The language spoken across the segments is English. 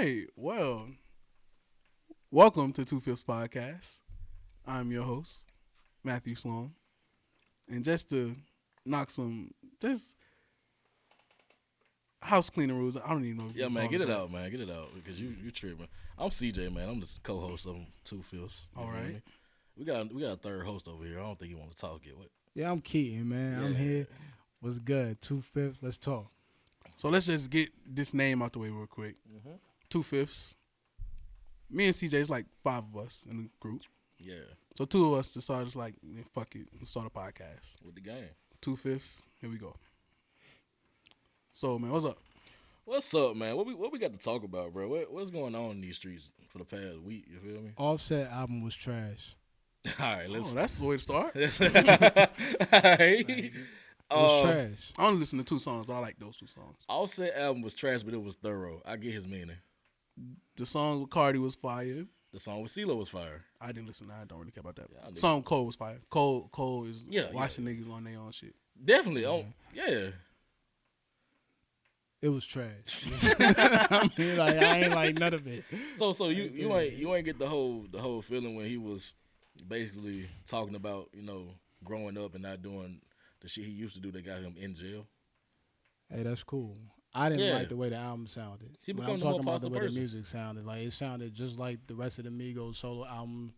right. Well, welcome to Two Fifths Podcast. I'm your host, Matthew Sloan. And just to knock some just house cleaning rules, I don't even know if Yeah, you man, call get it that. out, man. Get it out because you tripping. I'm CJ, man. I'm the co-host of Two Fifths. All right. We got a third host over here. I don't think you want to talk yet. What? Yeah, I'm Keaton, man. I'm Yeah. here. What's good? 2/5. Let's talk. So let's just get this name out the way real quick. Mm-hmm. Two Fifths. Me and CJ is like five of us in the group. Yeah, So two of us decided like, fuck it, let's start a podcast. with the game. Two Fifths. Here we go. So man, what's up? What's up, man? What we got to talk about, bro? What's going on in these streets for the past week? You feel me? Offset album was trash. All right, let's. Oh, that's the way to start. All right. It was trash. I only listen to two songs, but I like those two songs. Offset album was trash, but it was thorough. I get his meaning. The song with Cardi was fire. The song with CeeLo was fire. I didn't listen. I don't really care about that. Yeah, I knew Song Cole was fire. Cole is Yeah, watching niggas on their own shit. Definitely. Oh, yeah. It was trash. I mean, like I ain't like none of it. So you ain't get the whole feeling when he was basically talking about growing up and not doing the shit he used to do that got him in jail. Hey, that's cool. I didn't Yeah. like the way the album sounded. He When becomes I'm a more talking about the positive way person. the music sounded. Like it sounded just like the rest of the Migos solo album.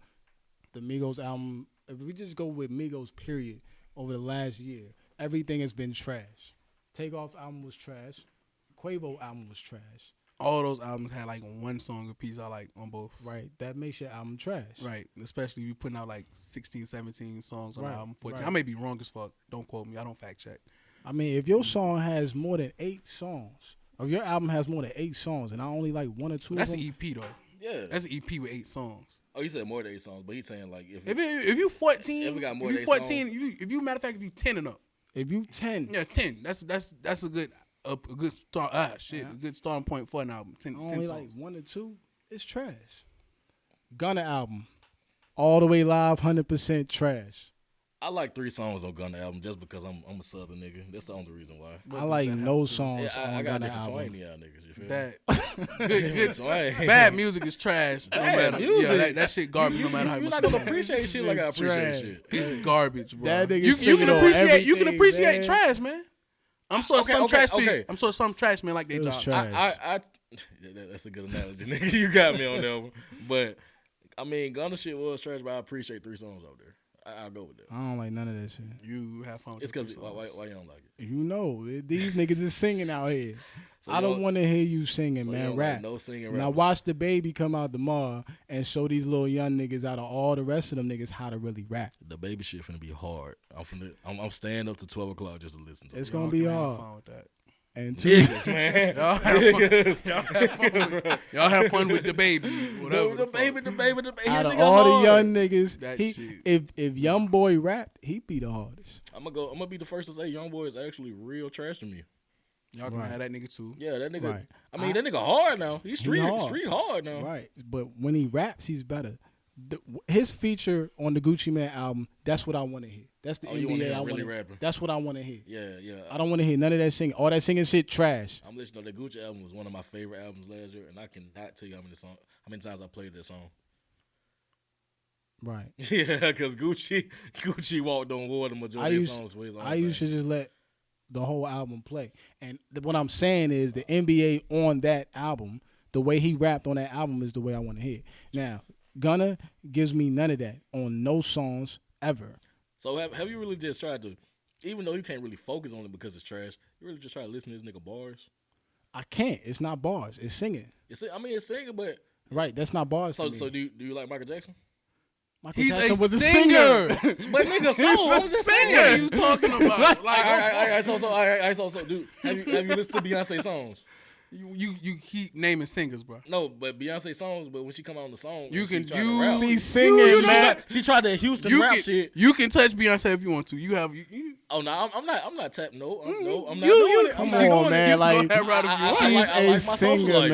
The Migos album. If we just go with Migos, period, over the last year, everything has been trash. Takeoff album was trash. Quavo album was trash. All those albums had like one song apiece I like on both. Right. That makes your album trash. Right. Especially if you putting out like 16, 17 songs on Right, the album. 14. right. I may be wrong as fuck. Don't quote me. I don't fact check. I mean, if your song has more than 8 songs, or if your album has more than 8 songs, and I only like 1 or 2 But that's of an them, EP though. Yeah. That's an EP with 8 songs. Oh, you said more than 8 songs, but he's saying like If you 14, If we got more if than you 8 14, if you matter of fact, if you 10 and up, if you 10, yeah, 10. That's a good start. Yeah. A good starting point for an album. 10 only songs. like 1 or 2, it's trash. Gunna album, all the way live, 100% trash. I like 3 songs on Gunna album just because I'm a Southern nigga. That's the only reason why. What I does like that have no to do? songs Yeah, I on got Gunna different album. twang y'all niggas. You feel me? That good Twang. bad music is trash. No Bad matter, music. Yeah, that shit garbage. No matter how You're much. not you gonna like. appreciate shit like I appreciate Trash. shit. It's garbage, bro. That nigga You singing can on appreciate everything, man. trash, man. I'm sure Okay, some okay, trash okay. people. I'm sure some trash men like their It was job. trash. That's a good analogy, nigga. You got me on that one. But I mean, Gunna shit was trash, but I appreciate 3 songs out there. I'll go with that. I don't like none of that shit. You have fun. With It's the because three songs. why you don't like it? You know, these niggas is singing out here. So I you don't want to hear you singing, so you man. don't Rap. like no singing Now rappers. watch the baby come out tomorrow and show these little young niggas out of all the rest of them niggas how to really rap. The baby shit finna be hard. I'm staying up to 12 o'clock just to listen to It's it. gonna Y'all be can have hard. fun with that. And two, Niggas, man. Y'all have fun. Y'all have fun with the baby. Whatever. The baby. out of His nigga all the hard. young niggas, That he, shit. if young boy rapped, he'd be the hardest. I'm gonna be the first to say Young Boy is actually real trash to me. Y'all can Right. have that nigga too. Yeah, that nigga. Right. I mean, that nigga hard now. He's street hard. hard now. Right, but when he raps, he's better. His feature on the Gucci Man album, that's what I want to hear. That's the Oh, you wanna NBA hear I really want. rapping? That's what I want to hear. Yeah. I don't want to hear none of that singing. All that singing shit trash. I'm listening to the Gucci album was one of my favorite albums last year, and I cannot tell you how many times I played that song. Right. Yeah, because Gucci walked on water majority of his songs for his own I used thing. to just let the whole album play. And what I'm saying is the NBA on that album, the way he rapped on that album is the way I want to hear. Now, Gunna gives me none of that on no songs ever. So have you really just tried to, even though you can't really focus on it because it's trash, you really just try to listen to this nigga bars? I can't. It's not bars. It's singing. It's singing, but Right. That's not bars. so to me. so do you like Michael Jackson? Michael He's Jackson a was a singer. But nigga, so I'm just What are saying. you talking about? Like, So, dude, have you listened to Beyonce songs? you keep naming singers, bro. No, but Beyonce songs. But when she come out on the song, You she can tried to rap. She's singing, you know man. what? She tried to Houston You rap can shit. you can touch Beyonce if you want to. You have you. Oh no, I'm not tapping. No, I'm not You- doing it. Come I'm not on, doing man. it. Like, Go ahead, right if you want. She's I like a my social singer, life,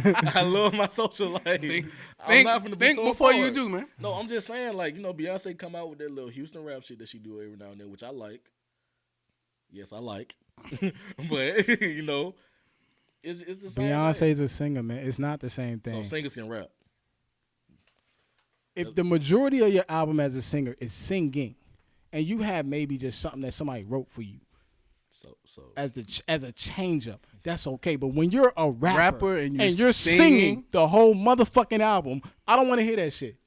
man. I love my social life. Think, I'm not finna be think so before you apart. do, man. No, I'm just saying, like, Beyonce come out with that little Houston rap shit that she do every now and then, which I like. Yes, I like. But It's the same. Beyonce's a singer, man. It's not the same thing. thing. So singers can rap. If the majority of your album as a singer is singing, and you have maybe just something that somebody wrote for you, so as a change up, that's okay. But when you're a rapper and you're you're singing the whole motherfucking album, I don't want to hear that shit.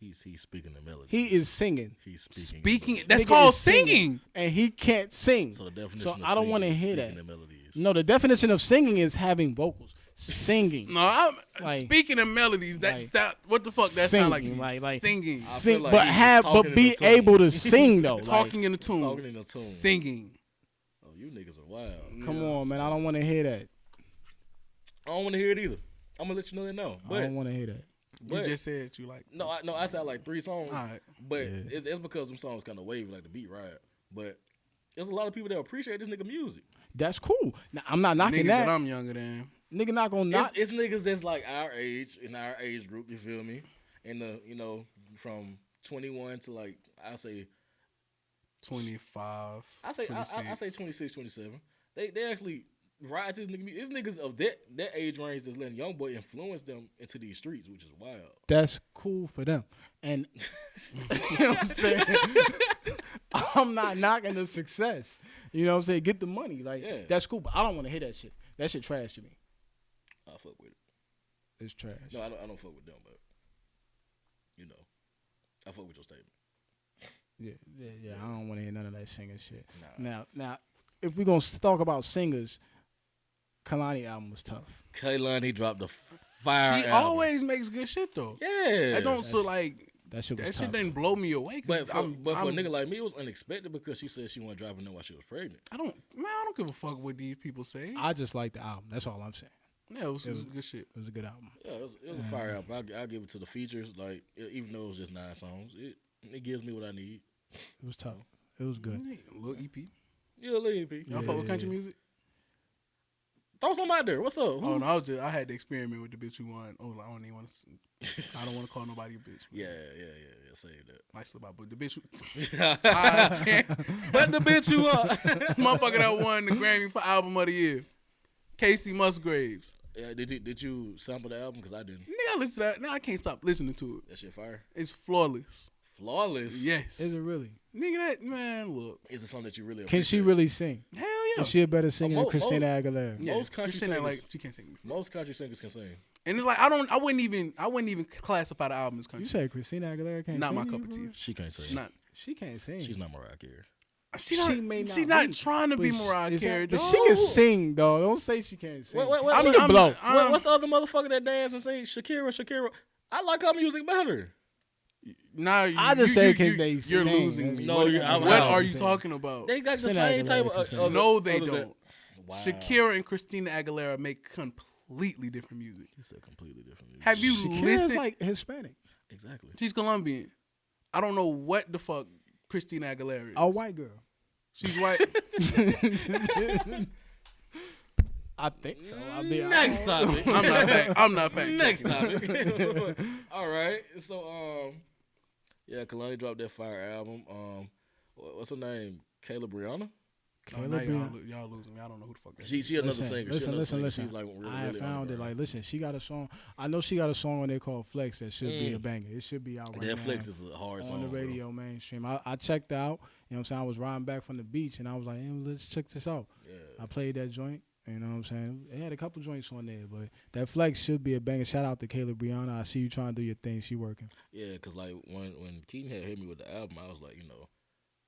he's speaking the melody. He is singing. He's speaking. Speaking. That's Nigga called is singing, singing. and he can't sing. So the definition. So of I don't want to singing is hear speaking that. The melodies. No, the definition of singing is having vocals. Singing. No, I'm Like- speaking of melodies. That like, sound. What the fuck? That sound like? singing, like- singing. Sing, like but he's have, talking but in be a tune. able to sing though. Talking in a tune. Talking in a tune. Singing. Oh, you niggas are wild. Come on, man. I don't want to hear that. I don't want to hear it either. I'm gonna let you know that now. I But don't want to hear that. You just said you like. no, I said like 3 songs. All right. But Yeah. it's because them songs kind of wave like the beat right. But there's a lot of people that appreciate this nigga music. That's cool. Now, I'm not knocking Niggas that. that I'm younger than. Nigga not gonna knock. It's niggas that's like our age, in our age group, you feel me? And from 21 to like I say 25. I say 26, 27. They actually ride to this nigga. It's niggas of that age range that's letting young boy influence them into these streets, which is wild. That's cool for them. And you know what I'm saying? I'm not knocking the success. You know what I'm saying? Get the money. Like Yeah. that's cool, but I don't want to hear that shit. That shit trash to me. I fuck with it. It's trash. No, I don't fuck with them, but I fuck with your statement. Yeah. I don't want to hear none of that singing shit. Nah. Now, if we're gonna talk about singers, Kalani album was tough. Kehlani dropped the fire. She album. always makes good shit though. Yeah. I don't so like That shit was that tough. shit didn't blow me away. But for a I'm- nigga like me, it was unexpected because she said she wasn't dropping it while she was pregnant. I don't give a fuck what these people say. I just like the album. That's all I'm saying. Yeah, it was good shit. It was a good album. Yeah, it was a fire album. I'll give it to the features. Like even though it was just 9 songs, it gives me what I need. It was tough. It was good. Little EP. Yeah, little EP. Y'all fuck with country music? Throw some out there. What's up? Oh no, I had to experiment with the bitch who won. Oh, I don't even want to. I don't want to call nobody a bitch. Yeah. Save that. Might slip out, but the bitch, But the bitch you are. motherfucker that won the Grammy for Album of the Year, Casey Musgraves. Yeah, did you sample the album? Because I didn't. Nigga, I listen to that. Now I can't stop listening to it. That shit fire. It's flawless. Flawless. Yes. Is it really? Nigga, that man, look. Is it something that you really Can she appreciate? really sing? Hell yeah. Is she a better singer than Mo- Christina Aguilera? Yeah, most country Christina, singers- like she can't sing before. Most country singers can sing. And it's like I wouldn't even classify the album as country. You said Christina Aguilera can't Not sing? my to cup you, of bro? tea. She can't sing. Not. She can't sing. She's not Mariah Carey. She not. She may She not not be, trying to be But Mariah is that- Carey. But dog. she can sing, though. Don't say she can't sing. What- she I'm- can I'm- blow. I'm- What's the other motherfucker that dance and sing? Shakira. I like her music better. Nah, I just said you, can they you're sing? losing me. No, what I'm what out. are you talking about? They got the Christina same Aguilera type can of. sing. No, they other than- don't. Wow. Shakira and Christina Aguilera make completely different music. It's a completely different music. Have you Shakira's listened? like Hispanic. Exactly. She's Colombian. I don't know what the fuck Christina Aguilera is. A white girl. She's white. I think so. I'll be Next topic. I'm not fact. Next checking. topic. All right. So yeah, Kalani dropped that fire album. What's her name? Kayla Brianna. No, now y'all losing me. I don't know who the fuck that is. She another singer. She another singer. Listen. She's like really, I really found it. underground. Like, listen, she got a song. I know she got a song on there called Flex that should be a banger. It should be out right now. That Flex is a hard song on the bro. radio mainstream. I checked out. You know what I'm saying? I was riding back from the beach and I was like, hey, let's check this out. Yeah. I played that joint. You know what I'm saying? It had a couple joints on there, but that Flex should be a banger. Shout out to Kayla Brianna. I see you trying to do your thing. She working. Yeah, cause like when Keaton had hit me with the album, I was like,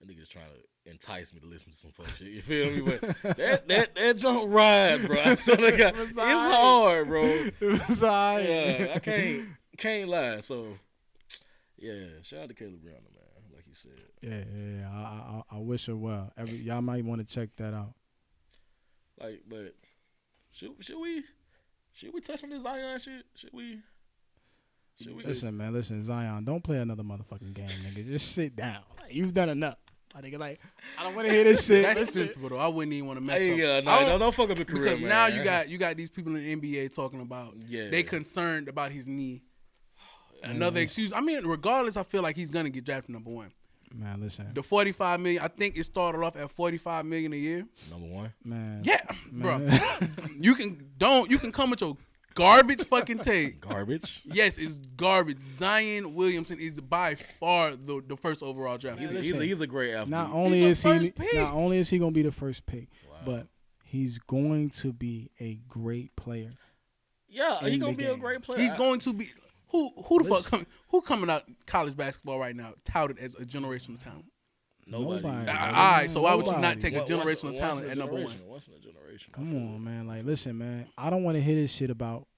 that nigga's trying to entice me to listen to some fuck shit. You feel me? But that jump ride, bro. I swear to God, it's hard, bro. It was alright. Yeah, I can't lie. So yeah, shout out to Kayla Brianna, man. Like you said. Yeah. I wish her well. Y'all might want to check that out. Like, but should we touch on this Zion shit? Should we? Listen, man. Listen, Zion. Don't play another motherfucking game, nigga. Just sit down. You've done enough. I think I don't want to hear this shit. That's sensible though. I wouldn't even want to mess Hey, up. don't fuck up your career, Because man. now you got these people in the NBA talking about Yeah. they concerned about his knee. Another excuse. I mean, regardless, I feel like he's gonna get drafted number 1. Man, listen. The $45 million. I think it started off at $45 million a year. Number one. Man. Yeah, Man. bro. You can come with your garbage fucking take. Garbage. Yes, it's garbage. Zion Williamson is by far the first overall draft He's pick. he's a great athlete. Not only the is he first pick. not only is he gonna be the first pick, Wow. but he's going to be a great player. Yeah, in he's gonna the be a game. great player. He's going to be who the fuck Listen. who coming out college basketball right now touted as a generational talent. Nobody. Nobody. All right, so why would you not Nobody. take a Once- generational once talent in a at number one? generation, Once in a generation. I Come feel on, it. man. Like, listen, man. I don't want to hear this shit about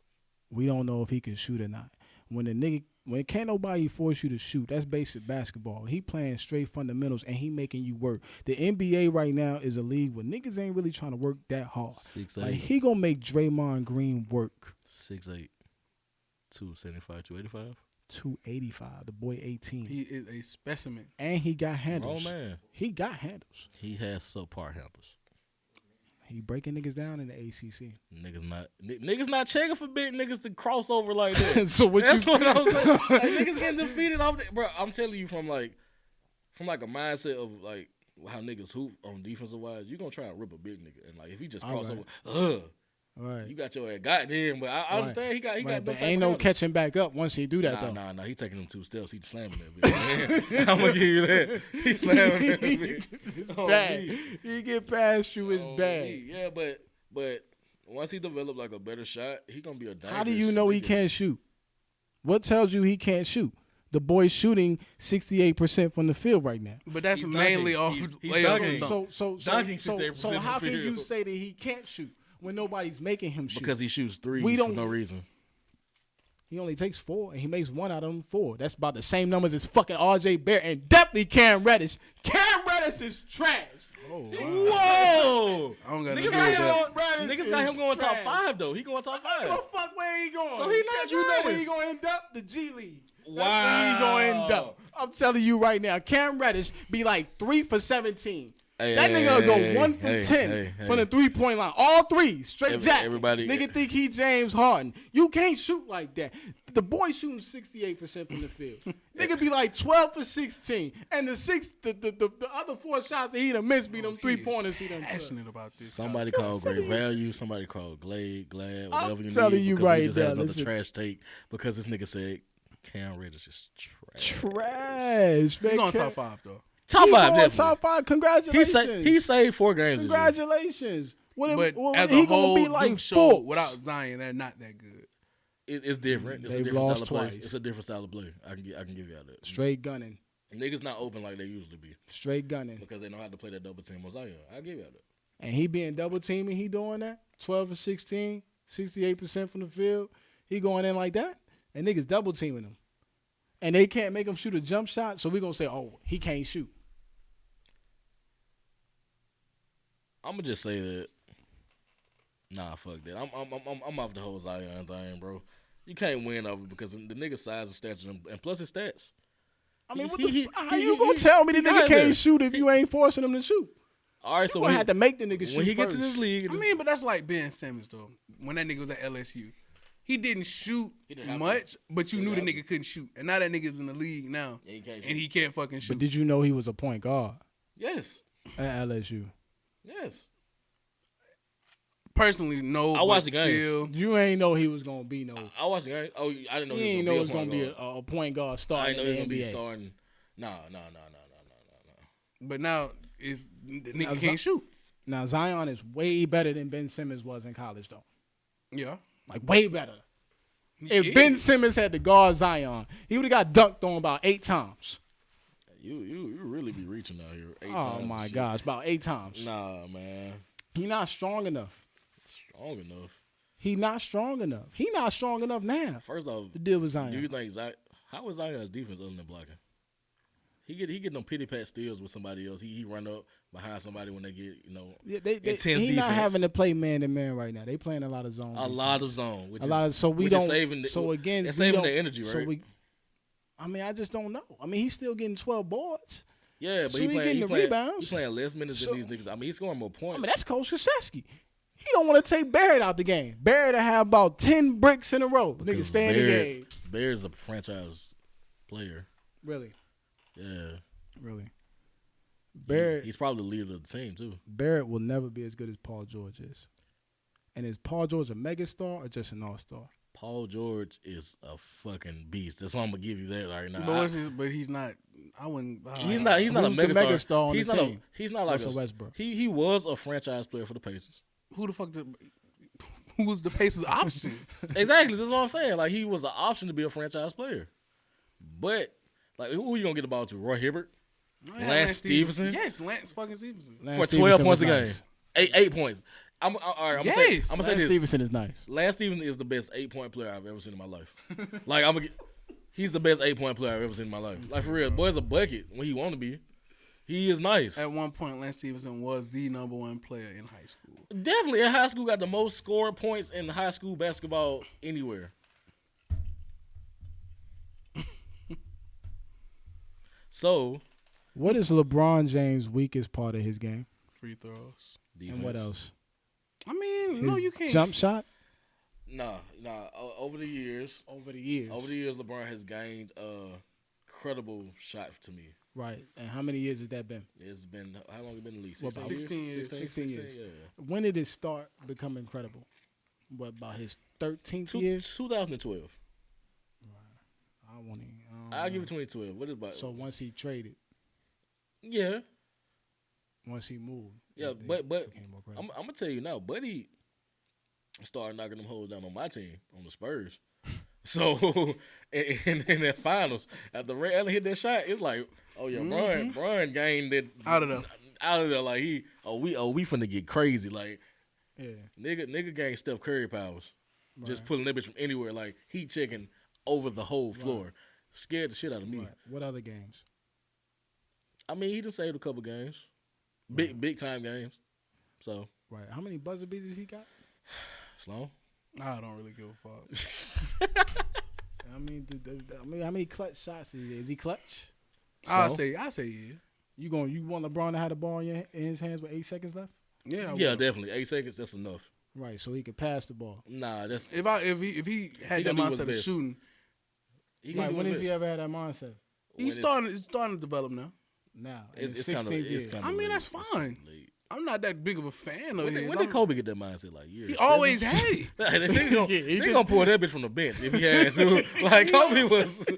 we don't know if he can shoot or not. When can't nobody force you to shoot, that's basic basketball. He playing straight fundamentals and he making you work. The NBA right now is a league where niggas ain't really trying to work that hard. 6'8", Like he gonna make Draymond Green work. 6'8", 275, 285. 285. The boy 18. He is a specimen. And he got Oh handles. man, He got handles. he has subpar handles. He breaking niggas down in the ACC. Niggas not checking for big niggas to cross over like that. So what That's you what I'm saying. Like, niggas getting defeated off the, bro. I'm telling you from like a mindset of like how niggas hoop on defensive wise, you gonna try and rip a big nigga and like if he just cross Alright. over, right. you got your ass goddamn. But I understand he got Right, no but type ain't of no handles. catching back up once he do that though. Nah. He taking them 2 steps. He slamming that bitch. I'm gonna give you that. He slamming that bitch. It's On bad. me. He get past you, it's On bad. me. Yeah, but once he develop like a better shot, he gonna be a dangerous. How do you know he nigga. can't shoot? What tells you he can't shoot? The boy's shooting 68% from the field right now. But that's He's mainly dunking. off He's layups. dunking. and stuff. Dunking So 68% how from the can you field. say that he can't shoot when nobody's making him shoot? Because he shoots threes We for don't- no reason. He only takes 4, and he makes 1 out of them 4. That's about the same numbers as fucking R.J. Barrett and definitely Cam Reddish. Cam Reddish is trash. Oh, wow. Whoa! I don't got Niggas to do got with him, that. Reddish niggas got is him going top trash. 5 though. He going top I don't 5. give a fuck where he going. So he not Because you know where trash. he gonna end up? The G League. That's Wow. where he gonna end up. I'm telling you right now, Cam Reddish be like 3 for 17. Hey, That hey, nigga hey, go hey, 1 for hey, 10 hey, from the hey. 3-point line. All 3 straight Every- jack. everybody- Nigga think he James Harden. You can't shoot like that. The boy shooting 68% from the field. Nigga be like 12 for 16, and the other 4 shots that he done missed be them He is 3-pointers he done took. passionate about this. Somebody called great value. Somebody called Glad, whatever you telling need. you because right we just had now, another listen. trash take because this nigga said Cam Reddish is trash. Trash, man. He's going Cam- top 5 though. Top He 5 going definitely. top 5. He Congratulations. saved 4 games. This year. Congratulations. But What as he a whole, gonna be like Duke show Fultz. without Zion, they're not that good. It's different. It's a They've different style lost of play. twice. It's a different style of play. I can give you that. Straight gunning. Niggas not open like they usually be Straight gunning. because they know how to play that double team on Zion. I give you that. And he being double teaming, he doing that. 12 for 16, 68% from the field. He going in like that. And niggas double teaming him. And they can't make him shoot a jump shot, so we gonna say, oh, he can't shoot. I'm gonna just say that. Nah, fuck that. I'm off the whole Zion thing, bro. You can't win over it because the nigga size and stature and plus his stats. I mean, He- how he- you he- gonna tell me the he nigga got can't there. shoot if you ain't forcing him to shoot? All right, You so gonna have to make the nigga shoot when he gets first. in this league, I mean, but that's like Ben Simmons though. When that nigga was at LSU, he didn't shoot He didn't have much, but you He knew the didn't have nigga couldn't shoot. And now that nigga's in the league now, yeah, he can't shoot. and he can't fucking shoot. But did you know he was a point guard yes, at LSU? yes. Personally, no. I watched but the games. still, You ain't know he was gonna be no. I watched the game. Oh, I didn't know You he ain't know it was was gonna be guard. a point guard I starting didn't know he was in gonna the be NBA. starting. No. But now is the Now, nigga can't shoot. Now Zion is way better than Ben Simmons was in college, though. Yeah. Like way better. He If is. Ben Simmons had to guard Zion, he would have got dunked on about 8 times. You really be reaching out here. 8 Oh times and my shit. gosh, about 8 times. Nah, man. He not strong enough. Strong enough. He not strong enough. He not strong enough now First off, to deal with do you Zion. think how is Zion's defense other than blocking? He get them pity pat steals with somebody else. He run up behind somebody when they get Yeah, intense he not defense. having to play man to man right now. They playing a lot of zone. a lot of zone. Which a lot of so we which is don't. saving the, so again, it's we saving don't- the energy, right? So we. I mean, I just don't know. I mean, he's still getting 12 boards. yeah, but so he he playing getting he the playing, rebounds. he playing less minutes So- than these niggas. I mean, he's scoring more I points. mean, that's Coach Krzyzewski. He don't want to take Barrett out the game. Barrett to have about 10 bricks in a row. Nigga, Because stay in the game. Bear's a franchise player. Really. Yeah. Really. Barrett He's probably the leader of the team too. Barrett will never be as good as Paul George is. And is Paul George a megastar or just an all-star? Paul George is a fucking beast. That's why I'm gonna give you that right now. But he's not. I wouldn't. He's not a Who's the megastar. megastar on he's the not team? he's not like Russell Westbrook. He was a franchise player for the Pacers. Who the fuck? Who was the Pacers' option? Exactly. That's what I'm saying. Like he was an option to be a franchise player. But like who you gonna get the ball to? Roy Hibbert? Lance Stevenson? Yes, Lance fucking Stevenson. Lance For Stevenson 12 points was a game. nice. 8 points. All right, I'm gonna say Yes. this. Lance Stevenson is nice. Lance Stevenson is the best 8-point player I've ever seen in my life. Like he's the best 8-point player I've ever seen in my life. Like for real, boy's a bucket when he want to be. He is nice. At one point, Lance Stevenson was the number one player in high school. Definitely in high school, got the most scoring points in high school basketball anywhere. So, What is LeBron James' weakest part of his game? Free throws. defense. And what else? I mean, His no, you can't. jump shot? Nah. Over the years, Over the years. LeBron has gained a credible shot to me. Right. And how many years has that been? It's been how long? It been at least What, 16 about 16 years. 16 years. Yeah. When did it start becoming credible? What, about his 13th year? 2012. I want to. I'll give it 2012. What is about? So once he traded, Yeah. once he moved. Yeah, it but became more I'm credible. gonna tell you now, Buddy started knocking them hoes down on my team, on the Spurs. So in that finals, after Ray Allen hit that shot, it's like, oh yeah, Brian gained it Out of there. Like we finna get crazy. Like Yeah. nigga gained Steph Curry powers, just Right. pulling that bitch from anywhere, like heat checking over the whole floor, scared the shit out of me. Right. What other games? I mean, he just saved a couple games, big time games. So Right. How many buzzer beaters he got? Sloan. I don't really give a fuck. I mean, how many clutch shots is he clutch? I So? say yeah. You want LeBron to have the ball in his hands with 8 seconds left? Yeah. I Yeah, will. definitely. 8 seconds, that's enough. Right. So he could pass the ball. Nah, that's If he had He that gonna do what's mindset of best. shooting, he Right. can When do has his he best. ever had that mindset? When it's starting to develop now. Now. It's, in it's the kind of 16th year. it's kind of. I mean, late. that's It's fine. late. I'm not that big of a fan of When, his. did, when did Kobe get that mindset? Like years. He always had it. They gonna, Yeah, he they gonna pull that bitch from the bench if he had to. Like Kobe was. And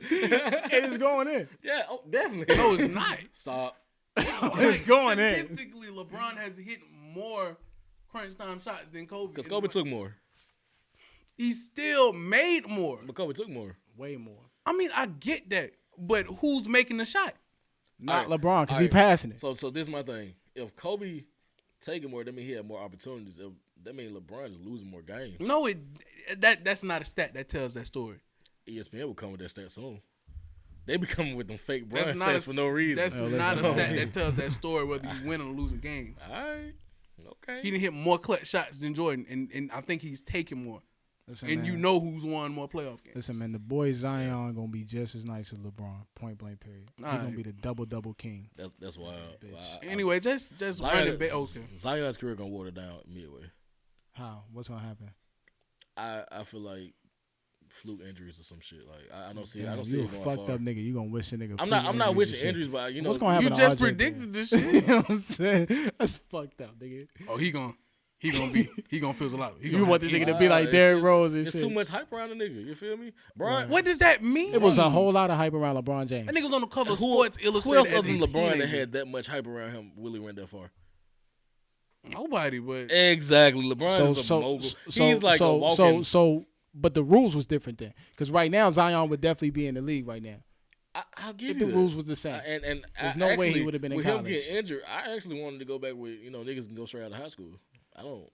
it's going in. Yeah, oh, definitely. No, it's not. Stop. It's going in. Statistically, LeBron has hit more crunch time shots than Kobe. Because Kobe took more. He still made more. But Kobe took more. Way more. I mean, I get that, but who's making the shot? Not All right. LeBron because All he right. passing it. So this is my thing. If Kobe taking more, that mean he had more opportunities. That mean LeBron is losing more games. No, that's not a stat that tells that story. ESPN will come with that stat soon. They be coming with them fake Bron That's not stats for no reason. That's Oh, not a listen. stat that tells that story whether you win or losing games. All right. Okay. He didn't hit more clutch shots than Jordan, and I think he's taking more. Listen, And man. you know who's won more playoff games. Listen, man, the boy Zion gonna be just as nice as LeBron. Point blank. Period. He's gonna Alright. be the double king. That's wild. Bitch. Wow. Anyway, just run it back. Okay. Zion's career gonna water down midway. How? What's gonna happen? I feel like fluke injuries or some shit. Like I don't see. I Damn, don't see you it a going fucked far. up nigga. You gonna wish a nigga? I'm freak not injuries wishing and shit. injuries, but you know What's gonna happen? You to just RJ predicted Barrett? this You shit. know what I'm saying? That's fucked up, nigga. Oh, he gonna feel a lot. You want the nigga to be Nah, like it's Derrick just- Rose and It's shit. too much hype around the nigga. You feel me, Brian? What does that mean? It was a whole lot of hype around LeBron James. That nigga was on the cover of Who, Sports who Illustrated. else as other than a LeBron that teenager. had that much hype around him really went that far? Nobody, but Exactly. LeBron is a mogul. He's like a walking. But the rules was different then, because right now Zion would definitely be in the league right now I'll give if you the that. rules was the same. And There's I no way he actually, would've been in with him college. getting injured. I actually wanted to go back with niggas can go straight out of high school. I don't.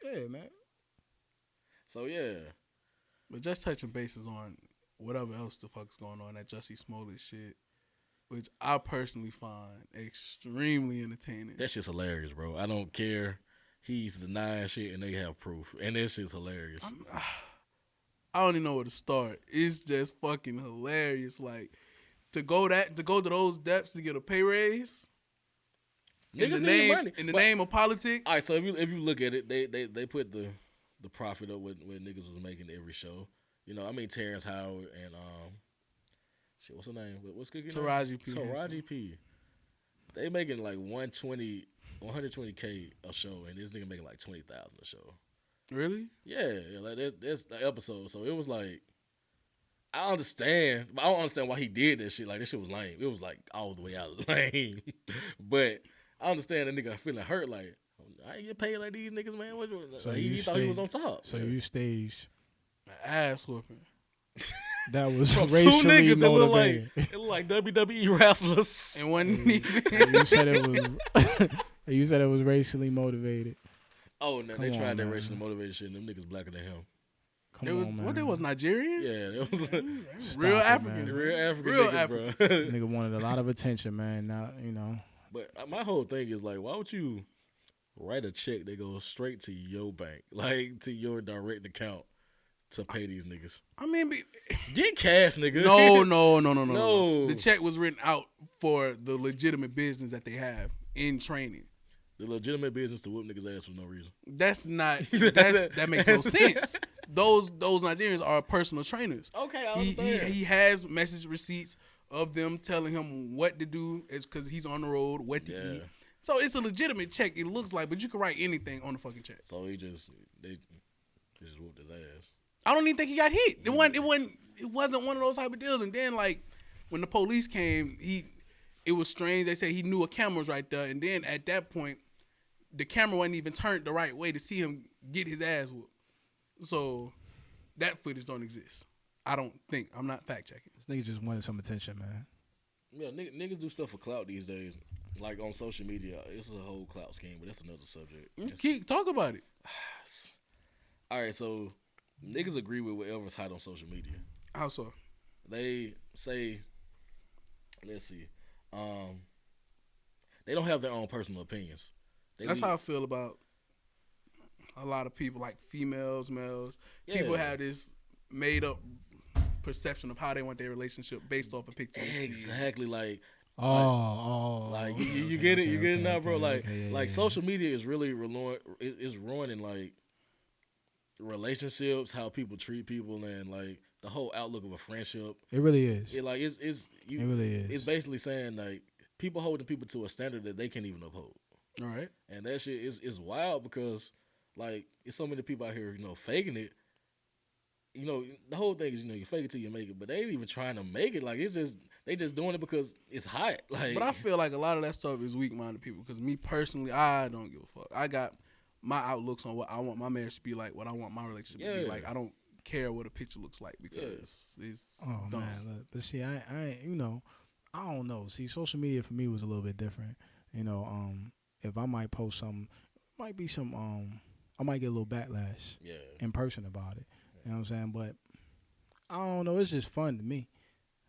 Yeah, man. So yeah, But just touching bases on whatever else the fuck's going on, that Jussie Smollett shit, which I personally find extremely entertaining. that shit's hilarious, bro. I don't care. He's denying shit and they have proof, and that shit's hilarious. I don't even know where to start. It's just fucking hilarious. Like to go to those depths to get a pay raise in the Niggas need name money. in the But- name of politics. All right, so if you look at it, they put the profit up what niggas was making every show. Terrence Howard and shit, what's her name? What's cooking? Taraji P. Taraji P. They making like 120K a show, and this nigga making like 20,000 a show. Really? Yeah, like that's the episode. So it was like, I understand, but I don't understand why he did that shit. Like, this shit was lame. It was like all the way out lame. But I understand that nigga feeling hurt. Like, I ain't get paid like these niggas, man. So like, he thought he was on top. So you staged An ass whooping. that was From two racially niggas that motivated. look like WWE wrestlers. And wasn't even. And you said it was. You said it was racially motivated. Oh no, they Come tried on, that man. racially motivated shit. And them niggas blacker than him. Come It was on, man. what? They was Nigerian. Yeah, it was Real it, Africans. man. real African Real niggas, African. bro. Nigga wanted a lot of attention, man. Now But my whole thing is like, why would you write a check that goes straight to your bank, like to your direct account, to pay these niggas? I mean, Get cash, nigga. no. The check was written out for the legitimate business that they have in training. The legitimate business to whoop niggas' ass for no reason. That's not. That makes no sense. Those Nigerians are personal trainers. Okay, I He understand. he has message receipts of them telling him what to do. It's because he's on the road, what to eat. So it's a legitimate check. It looks like, but you can write anything on the fucking check. So they just whooped his ass. I don't even think he got hit. It wasn't one of those type of deals. And then like when the police came, it was strange. They said he knew a camera was right there. And then at that point, the camera wasn't even turned the right way to see him get his ass whooped. So that footage don't exist. I don't think. I'm not fact checking. this nigga just wanted some attention, man. Yeah, niggas do stuff for clout these days. Like on social media, it's a whole clout scheme, but that's another subject. Talk about it. All right, so niggas agree with whatever's hot on social media. How so? They say, let's see, they don't have their own personal opinions. That's how I feel about a lot of people, like females, males. Yeah. People have this made up perception of how they want their relationship based off a picture. they see. Exactly, like Like you get it, you get it now, bro. Like yeah. social media is really it's ruining like relationships, how people treat people, and like the whole outlook of a friendship. It really is. It like it really is. It's basically saying like people holding people to a standard that they can't even uphold. All right. And that shit is wild because like it's so many people out here, faking it. The whole thing is, you fake it till you make it, but they ain't even trying to make it. Like they just doing it because it's hot. Like, But I feel like a lot of that stuff is weak-minded people. Because me personally, I don't give a fuck. I got my outlooks on what I want my marriage to be like, what I want my relationship to be like. I don't care what a picture looks like because it's dumb. Man, look, but see, I I don't know. See, social media for me was a little bit different. If I might post something, might be some I might get a little backlash in person about it. You know what I'm saying? But I don't know. It's just fun to me.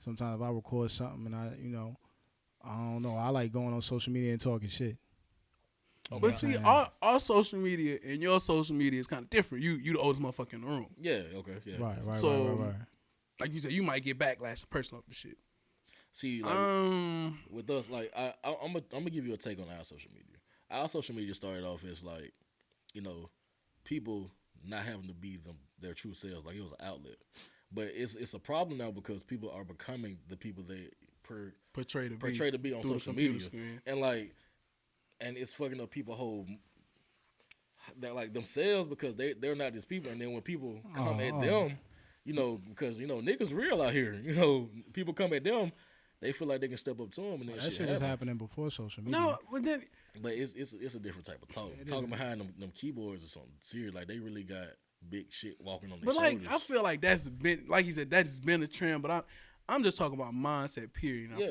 Sometimes if I record something and I don't know. I like going on social media and talking shit. But see, our social media and your social media is kind of different. You the oldest motherfucker in the room. Yeah. Okay. Yeah. Right. So, right. like you said, you might get backlash in person off the shit. See, like with us, like I'm gonna give you a take on our social media. Our social media started off as like, people not having to be their true selves. Like it was an outlet, but it's a problem now because people are becoming the people they portray to be on social media, and it's fucking up people whole that like themselves because they're not these people. And then when people come at them, because niggas real out here. People come at them. They feel like they can step up to them, and then that shit was happening before social media. No, but it's a different type of talk. Talking behind them keyboards or something serious, like they really got big shit walking on their shoulders. But like I feel like that's been, like you said, that's been a trend. But I'm just talking about mindset. Period. Now,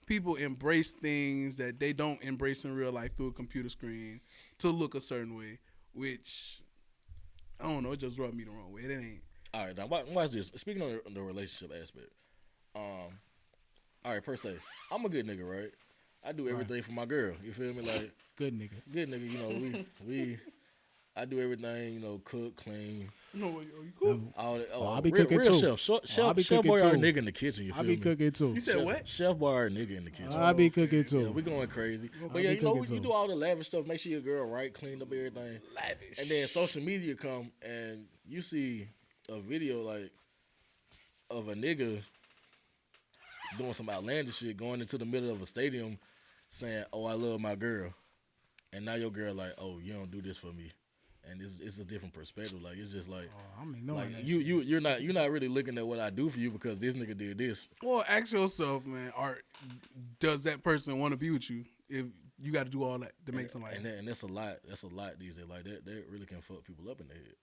people embrace things that they don't embrace in real life through a computer screen to look a certain way, which I don't know. It just rubbed me the wrong way. It ain't. All right, now watch this. Speaking on the relationship aspect, all right, per se, I'm a good nigga, right? I do everything for my girl. You feel me? Like good nigga. Good nigga. We I do everything. Cook, clean. No, you cool? All that. I'll be cooking real too. Chef boy, our nigga in the kitchen. You feel me? I'll be cooking too. You said what? Chef boy, our nigga in the kitchen. I'll be cooking too. Yeah, we going crazy. But be you cooking do all the lavish stuff. Make sure your girl right, clean up everything. Lavish. And then social media come and you see a video like of a nigga doing some outlandish shit, going into the middle of a stadium, saying, "Oh, I love my girl," and now your girl like, "Oh, you don't do this for me," and it's a different perspective. Like it's just like, Oh, I'm ignoring like that. you're not really looking at what I do for you because this nigga did this. Well, ask yourself, man. Does that person want to be with you? If you got to do all that to make somebody. And that's a lot. That's a lot these days. Like that really can fuck people up in the head.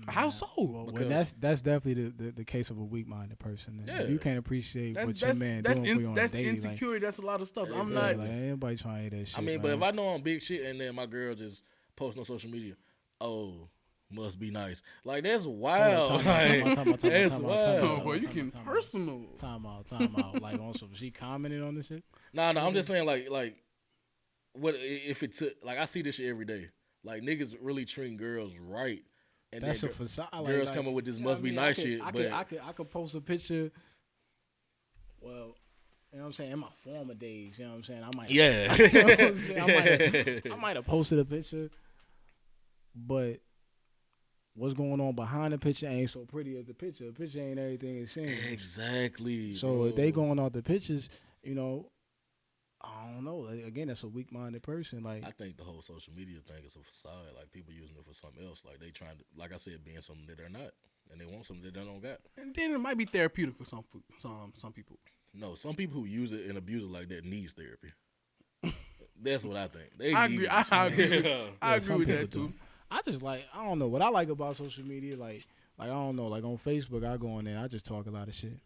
How so? Well, Because- that's definitely the case of a weak-minded person. Man. Yeah. If you can't appreciate That's what your man doing for you on a that's daily, insecurity. That's a lot of stuff. I'm Exactly. not. Like, ain't nobody trying to hear that shit. I mean, but man. if I know I'm big shit and then my girl just posts on social media, oh, must be nice. Like that's wild. Hold on, Like, time out. that's Time wild. Oh, boy, you getting personal. Time out. Like on some, she commented on this shit. No, I'm just saying like what if it took like I see this shit every day. Like niggas really treating girls right. And That's a then facade. girls coming with this must be nice shit. I could post a picture. Well, you know what I'm saying? In my former days, you know what I'm saying? I might. yeah. You know what I'm saying? I might have posted a picture, but what's going on behind the picture ain't so pretty as the picture. The picture ain't everything it seems. Exactly. So bro. if they going off the pictures, you know, I don't know. Again, that's a weak-minded person. Like, I think the whole social media thing is a facade. Like people using it for something else. Like they trying to, like I said, being something that they're not, and they want something that they don't got. And then it might be therapeutic for some people. No, some people who use it and abuse it like that needs therapy. That's what I think. They I need agree. it. I agree. With, Yeah. I agree some with people that too. do. I just like, I don't know what I like about social media. Like I don't know. Like on Facebook, I go in there, I just talk a lot of shit.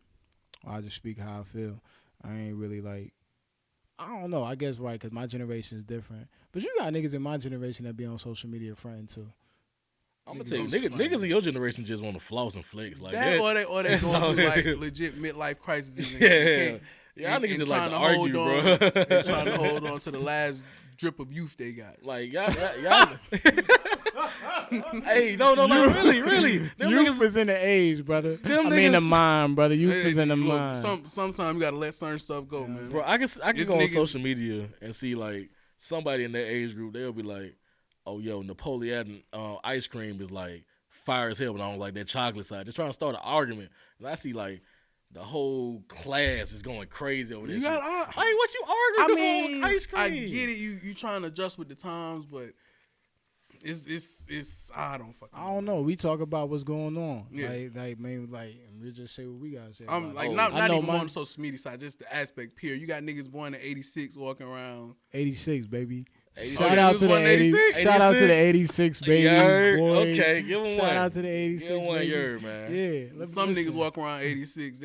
I just speak how I feel. I ain't really like. I don't know. I guess right because my generation is different. But you got niggas in my generation that be on social media fronting too. I'm gonna tell you, niggas in your generation just want to floss and flex like That that. or they that's going all through it like is. legit midlife crises. And Yeah, y'all and niggas just like trying to to hold argue, on, bro. and trying to hold on to the last drip of youth they got. Like y'all. Hey, no, like, really. Them Youth niggas, is in the age, brother. Them I mean the niggas- mind, brother. Youth Hey, is in the look, mind. Sometimes you gotta let certain stuff go, man. bro. I can It's go on niggas- social media and see like somebody in that age group. They'll be like, "Oh, yo, Napoleon ice cream is like fire as hell, but I don't like that chocolate side." Just trying to start an argument, and I see like the whole class is going crazy over this. You shit. got. Like, what you I arguing mean, over ice cream? I get it. You trying to adjust with the times, but it's I don't fucking. I don't know. We talk about what's going on. Yeah. Like we just say what we gotta say. I'm about like it. not I know even my- on the social media side, just the aspect period. You got niggas born in '86 walking around. 86, baby. 86. Shout Oh, out you to was the born in 80. 86? Shout out to the 86? 86 babies, Yerd. boy. Okay, give 'em Shout one. out to the 86 Give 'em one babies. yerd, man. Yeah. Some listen. niggas walk around '86.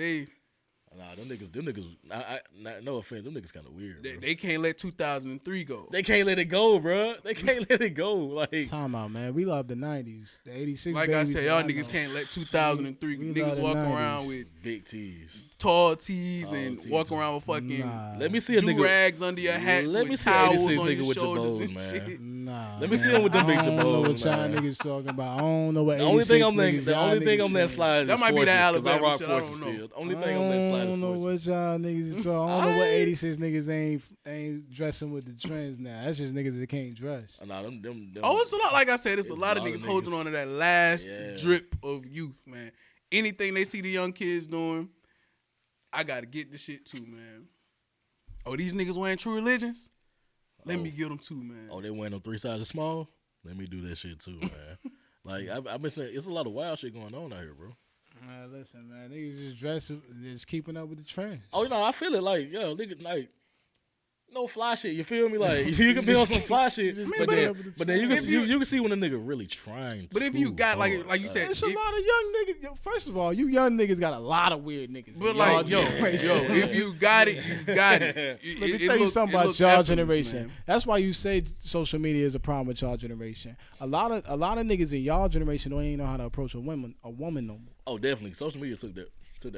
Nah, them niggas. No offense, them niggas kind of weird. Bro. They can't let 2003 go. They can't let it go, bro. They can't let it go. Like, Time out, man. We love the 90s. The 86 Like I babies, said, y'all know. niggas can't let 2003 We love niggas the walk 90s. around with big T's. tall tees Tall and tees. walk around with fucking Nah. Let me see a do nigga. rags under your hats Let me with see an towels 86 on nigga your with shoulders Jabos, and man. shit. Nah. Let me see man. them with them big I don't know what Jabos, y'all man. niggas talking about. I don't know what The only thing I'm letting, niggas, the y'all only thing niggas I'm letting saying. slide That is might be forces, that 'cause I Alabama rock shit, I don't forces know. still. The only thing I'm letting slide I is don't know forces. what y'all niggas. So I don't know what Aight. 86 niggas ain't dressing with the trends now. That's just niggas that can't dress. Nah, them. Oh, it's a lot. Like I said, it's a It's lot of niggas holding on to that last Yeah. drip of youth, man. Anything they see the young kids doing, I gotta get the shit too, man. Oh, these niggas wearing True Religions? Let me get them too, man. Oh, they wearing them 3 sizes small? Let me do that shit too, man. Like, I've been saying, it's a lot of wild shit going on out here, bro. Man, listen, man, niggas just dressing, just keeping up with the trends. Oh, you know, I feel it like, yo, nigga, like, no fly shit. You feel me? Like, you can be on some fly shit, just but keep then, up with the but then you can trends. see, you can see when a nigga really trying. But if you too got, like hard, you said, It's a if- lot of young niggas. Yo, first of all, you young niggas got a lot of weird niggas. But in like, y'all yo, generation. if you got it, you got it. Let me tell you something about y'all generation. That's why you say social media is a problem with y'all generation. A lot of niggas in y'all generation don't even know how to approach a woman no more. oh, definitely, social media took that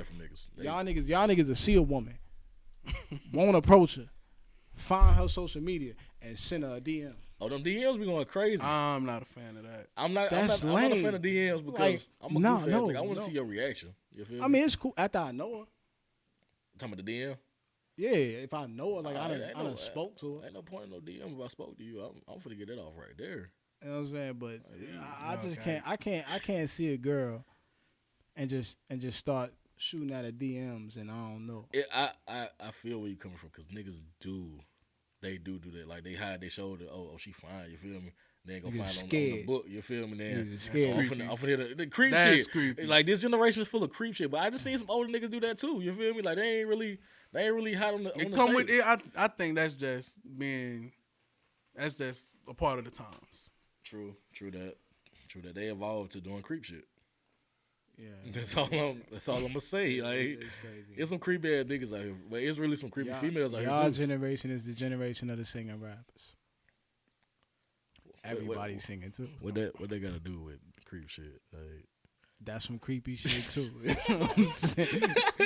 from niggas. They- Y'all niggas to see a woman, won't approach her, find her social media and send her a DM. oh, them DMs be going crazy. I'm not a fan of that. I'm not a That's fan lame. of DMs because Like, I'm a no, goof ass no, nigga. I want to no. see your reaction. You feel me? I mean, it's cool after I know her. talking about the DM. Yeah, if I know her, like I Ain't done spoke to her. Ain't no point in no DM if I spoke to you. I'm finna get that off right there. You know what I'm saying? But I just Okay. can't see a girl and just start shooting at her DMs, and I don't know. I feel where you coming from because niggas do that. Like they hide their shoulder. Oh, she fine. You feel me? Then go Niggas find on the scared. book. You feel me? Then Niggas scared. off of the creep That's shit. creepy. Like this generation is full of creep shit. But I just seen some older niggas do that too. You feel me? Like they ain't really hot on the. It on the come tape. with it. I think that's just a part of the times. True that. They evolved to doing creep shit. Yeah, That's all I'm gonna say. Like, it's crazy. it's some creepy ass niggas out here, but it's really some creepy females out Y'all here too. generation is the generation of the singing rappers. Everybody's singing too. What they gotta do with creep shit? Like, That's some creepy shit too. You know what I'm saying?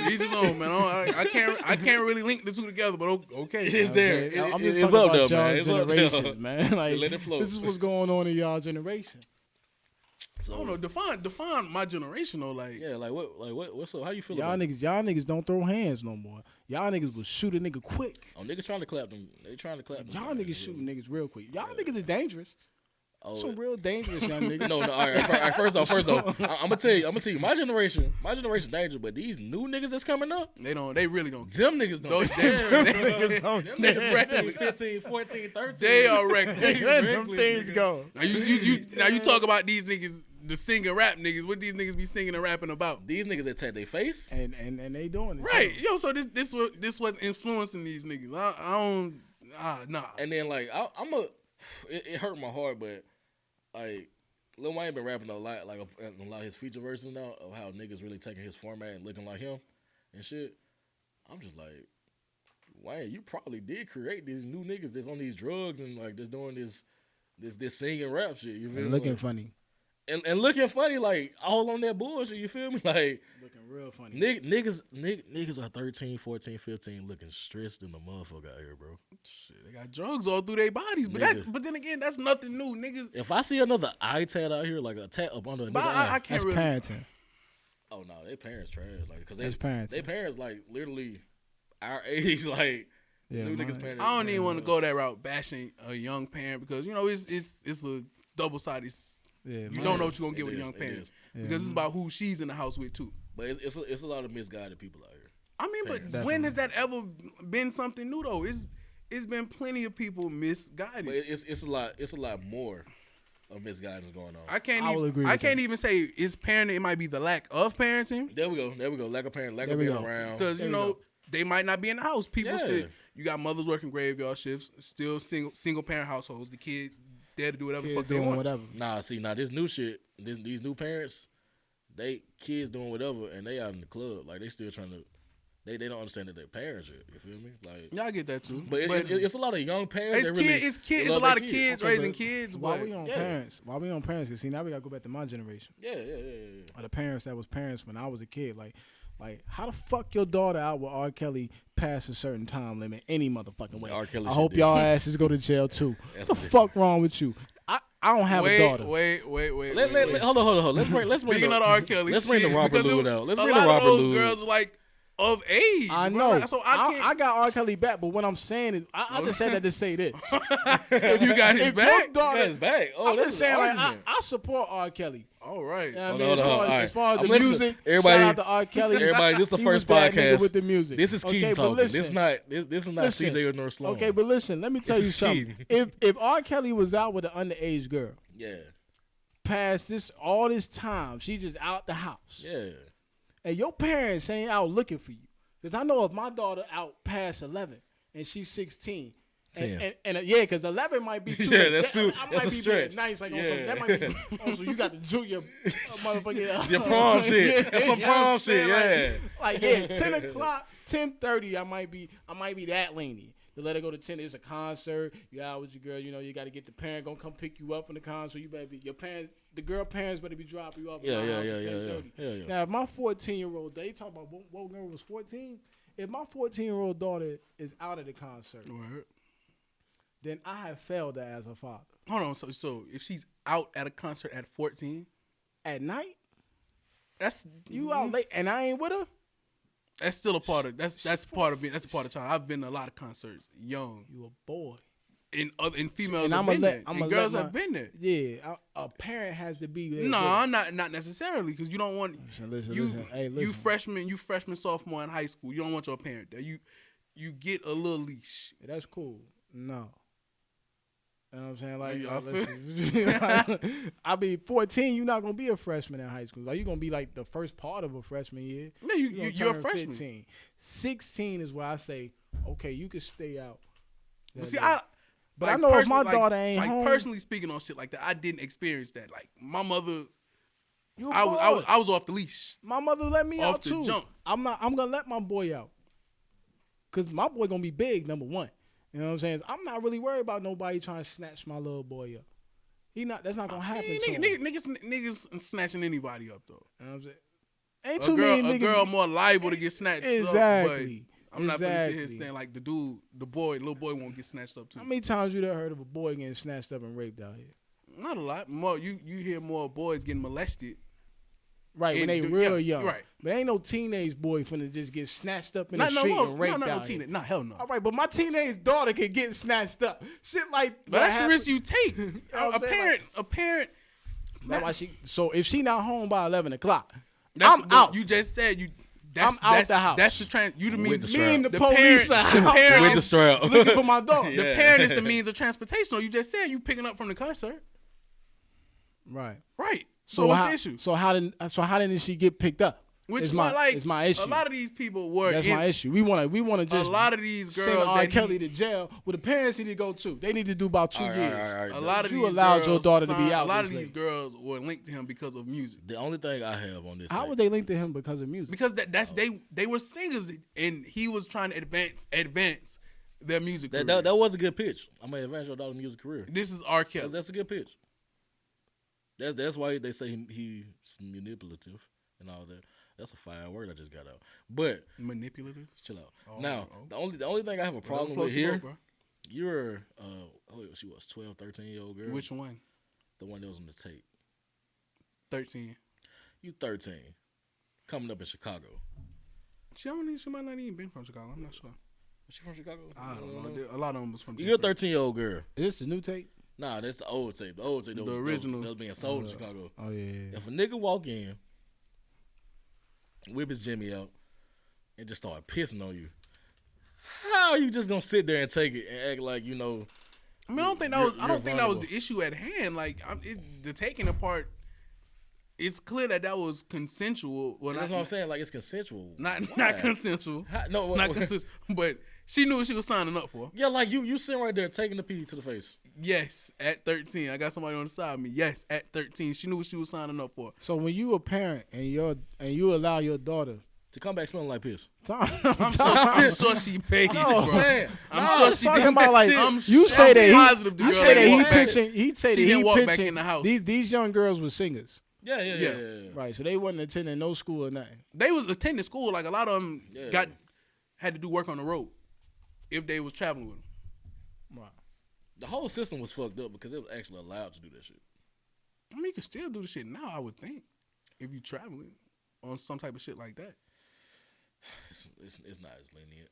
Each his own, man. I can't really link the two together, but okay. It's there. I'm It's just talking up about there, man. y'all's It's up there. generations, man. Like, Let it flow. this is what's going on in y'all generation. so, I don't know. Define my generation though. Like, Yeah, what's up? How you feel Y'all about it? niggas don't throw hands no more. Y'all niggas will shoot a nigga quick. Oh, niggas trying to clap them. They trying to clap them. Y'all niggas shooting niggas real quick. Y'all niggas is dangerous. Oh, Some real dangerous young niggas. no. All right, first off, I'm gonna tell you. My generation dangerous, but these new niggas that's coming up, they really don't. them niggas don't. Those They're reckless. 15, 14, 13. They are reckless. Let them things go. Now you talk about these niggas, the singing rap niggas. What these niggas be singing and rapping about? These niggas that tap their face. And they doing it. Right, yo. So this was influencing these niggas. Nah. And then like it hurt my heart, but like Lil Wayne been rapping a lot, like a lot of his feature verses now of how niggas really taking his format and looking like him and shit. I'm just like, Wayne, you probably did create these new niggas that's on these drugs and like just doing this singing rap shit. You feel And me? looking funny. And looking funny, like all on that bullshit. You feel me? Like Looking real funny. niggas are 13, 14, 15 looking stressed in the motherfucker out here, bro. Shit, they got drugs all through their bodies, Nigga. but then again, that's nothing new, niggas. If I see another eye tat out here, like a tat up under a But nigga eye, I can't That's really. parenting. oh no, they parents trash, like because That's parenting. they parents like literally our age, like Yeah, new mine- niggas parents. I don't even want to go that route, bashing a young parent because it's a double sided. Yeah, You mine- don't know what you're gonna get It with a is, young it parent is. Yeah, because it's about who she's in the house with too. But it's a lot of misguided people out here. I mean, but Definitely. when has that ever been something new though? It's been plenty of people misguided. But it's a lot more of misguidance going on. I will agree with can't that. even say it's parenting. It might be the lack of parenting There we go. Lack of parent, lack There of we being go. around. because There you we know go. they might not be in the house. People Yeah. still. You got mothers working graveyard shifts, still single parent households. The kid there to do whatever the Kids fuck they doing want. whatever. Nah, this new shit, these new parents, they kids doing whatever, and they out in the club, like they still trying to. They don't understand that they're parents yet. You feel me? Like, Yeah, I get that too. but it's a lot of young parents. It's that really, kids. It's they a love lot their of kids Okay, raising but kids. Why But we on yeah. parents? Why we on parents? Because see, now we gotta go back to my generation. Yeah. Or the parents that was parents when I was a kid. Like how the fuck your daughter out with R. Kelly past a certain time limit any motherfucking way? R. Kelly I shit hope different. y'all asses go to jail too. That's What the different. fuck wrong with you? I don't have a daughter. wait. Hold on. Let's bring Speaking of the R. Kelly, let's bring the shit, Robert because Lewis out. Let's a bring lot the Robert of those Lewis. girls are like of age. I bro. know. So I can't. I got R. Kelly back, but what I'm saying is, I just said that to say this. if you got his If back, your daughter, His back. Oh, I'm this just is saying, an like, argument. I support R. Kelly. all right. You know Hold what I mean? on, hold on. As far as I'm the listening. music, Everybody- shout out to R. Kelly. Everybody, this is the He first was that nigga podcast with the music. This is Keaton but talking. listen, This is not listen. CJ or North Sloan. Okay, but listen, let me tell This you is something. Keaton. If R. Kelly was out with an underage girl, yeah, past all this time, she just out the house, yeah. and your parents ain't out looking for you. Because I know if my daughter out past 11 and she's 16. 10. And yeah, because 11 might be too. Yeah, late. that's too- I that's might a be stretch. being nice, like on Yeah. some, that might be. Also, you got the junior motherfucking Your prom shit. That's some you know what prom I'm saying? shit, Like 10 o'clock, 10:30. I might be that lenient. To let her go to 10. It's a concert. You out with your girl. You know you got to get the parent gonna come pick you up from the concert. You better be your parents. The girl parents better be dropping you off. Yeah, at my yeah, house yeah, at yeah, 10:30. yeah. Now, if my 14-year-old, they talk about what girl was 14. If my 14-year-old daughter is out at the concert, Word. then I have failed her as a father. Hold on. So if she's out at a concert at 14, At night, that's you out late, and I ain't with her. That's still a part of that's part of being that's a part of child. I've been to a lot of concerts young. You a boy. and females And have I'ma been let- there. I'ma And girls let have been there. Yeah, a parent has to be there. No, not necessarily, because you don't want Listen, you listen. Hey, listen. you freshman, sophomore in high school. You don't want your parent there. You get a little leash. That's cool. No. You know what I'm saying? Like, Yeah, I listen, I mean, 14, you're not gonna be a freshman in high school. Like, you're gonna be like the first part of a freshman year. No, you're a turn freshman. 15. 16 is where I say, okay, you can stay out. But see, But I know if my personally, daughter ain't home, personally speaking on shit like that, I didn't experience that. Like my mother, you a I boy. was off the leash. My mother let me Off out the too. jump. I'm gonna let my boy out. Cause my boy gonna be big, number one. You know what I'm saying? I'm not really worried about nobody trying to snatch my little boy up. That's not gonna happen. to him. Niggas snatching anybody up though. You know what I'm saying? Ain't A too girl, many a niggas. girl more liable to get snatched up. Exactly. But I'm not gonna sit here Exactly. saying like little boy won't get snatched up too. How many times you done heard of a boy getting snatched up and raped out here? Not a lot. More you hear more boys getting molested. Right, when And they do- real yeah, young. right. But ain't no teenage boy finna just get snatched up in Not the street no and raped no out teenage. here. Nah, hell no. All right, but my teenage daughter could get snatched up. Shit like But that's the risk you take. know what I'm saying? A parent. That's why so if she not home by 11 o'clock, That's I'm what out. You just said you. I'm out the house. That's the trans. You the means. With the Me and the the police parent- are the out parent With the is strap. looking for my daughter. The Yeah. parent is the means of transportation. Or you just said you picking up from the concert. Right. Right. So what's how, the issue? So how didn't she get picked up? Which is my, like is my issue. A lot of these people were. That's my issue. We want to A just lot of these send girls R. that Kelly to jail. Well, the parents need to go too. They need to do about 2 years. a lot of You these allowed girls your daughter to be signed- out A lot this of these late. girls were linked to him because of music. The only thing I have on this, How site- would they link to him because of music? Because they were singers and he was trying to advance their music. that careers. was a good pitch. I'm gonna advance your daughter's music career. This is R. Kelly. That's a good pitch. That's why they say he's manipulative and all that. That's a fire word I just got out. But Manipulative. chill out. Oh, Now, oh. the only thing I have a problem Flow with some here, more, bro. you're she was 12, 13-year-old girl. Which one? The one that was on the tape. 13. You 13, coming up in Chicago. She might not even been from Chicago. I'm not sure. Was she from Chicago? I don't know. A lot of them was from. You're a different- 13-year-old girl. Is this the new tape? Nah, that's the old tape. The old tape. That The was, original. That was being sold in Chicago. Oh yeah. If a nigga walk in, whip his Jimmy out, and just start pissing on you, how are you just gonna sit there and take it and act like you know? I mean, I don't think You're that was vulnerable. the issue at hand. Like the taking apart. It's clear that was consensual. Well, That's what I'm saying. Like it's consensual. Not Why? consensual. No, Not consensual. But she knew what she was signing up for. Yeah, like you sitting right there taking the P to the face. Yes, at 13. I got somebody on the side of me. Yes, at 13. She knew what she was signing up for. So when you a parent and you allow your daughter, To come back smelling like piss. I'm sure she paid, No, bro. I'm saying. I'm Nah, sure I'm she talking did. about like I'm you say that positive the you girl say that didn't he walk back. pitching. He say She that didn't he walk back pitching. in the house. These young girls were singers, Yeah. right? So they wasn't attending no school or nothing. They was attending school. Like a lot of them Yeah. had to do work on the road if they was traveling with them. Right. The whole system was fucked up because it was actually allowed to do that shit. I mean, you can still do the shit now. I would think if you traveling on some type of shit like that. It's not as lenient.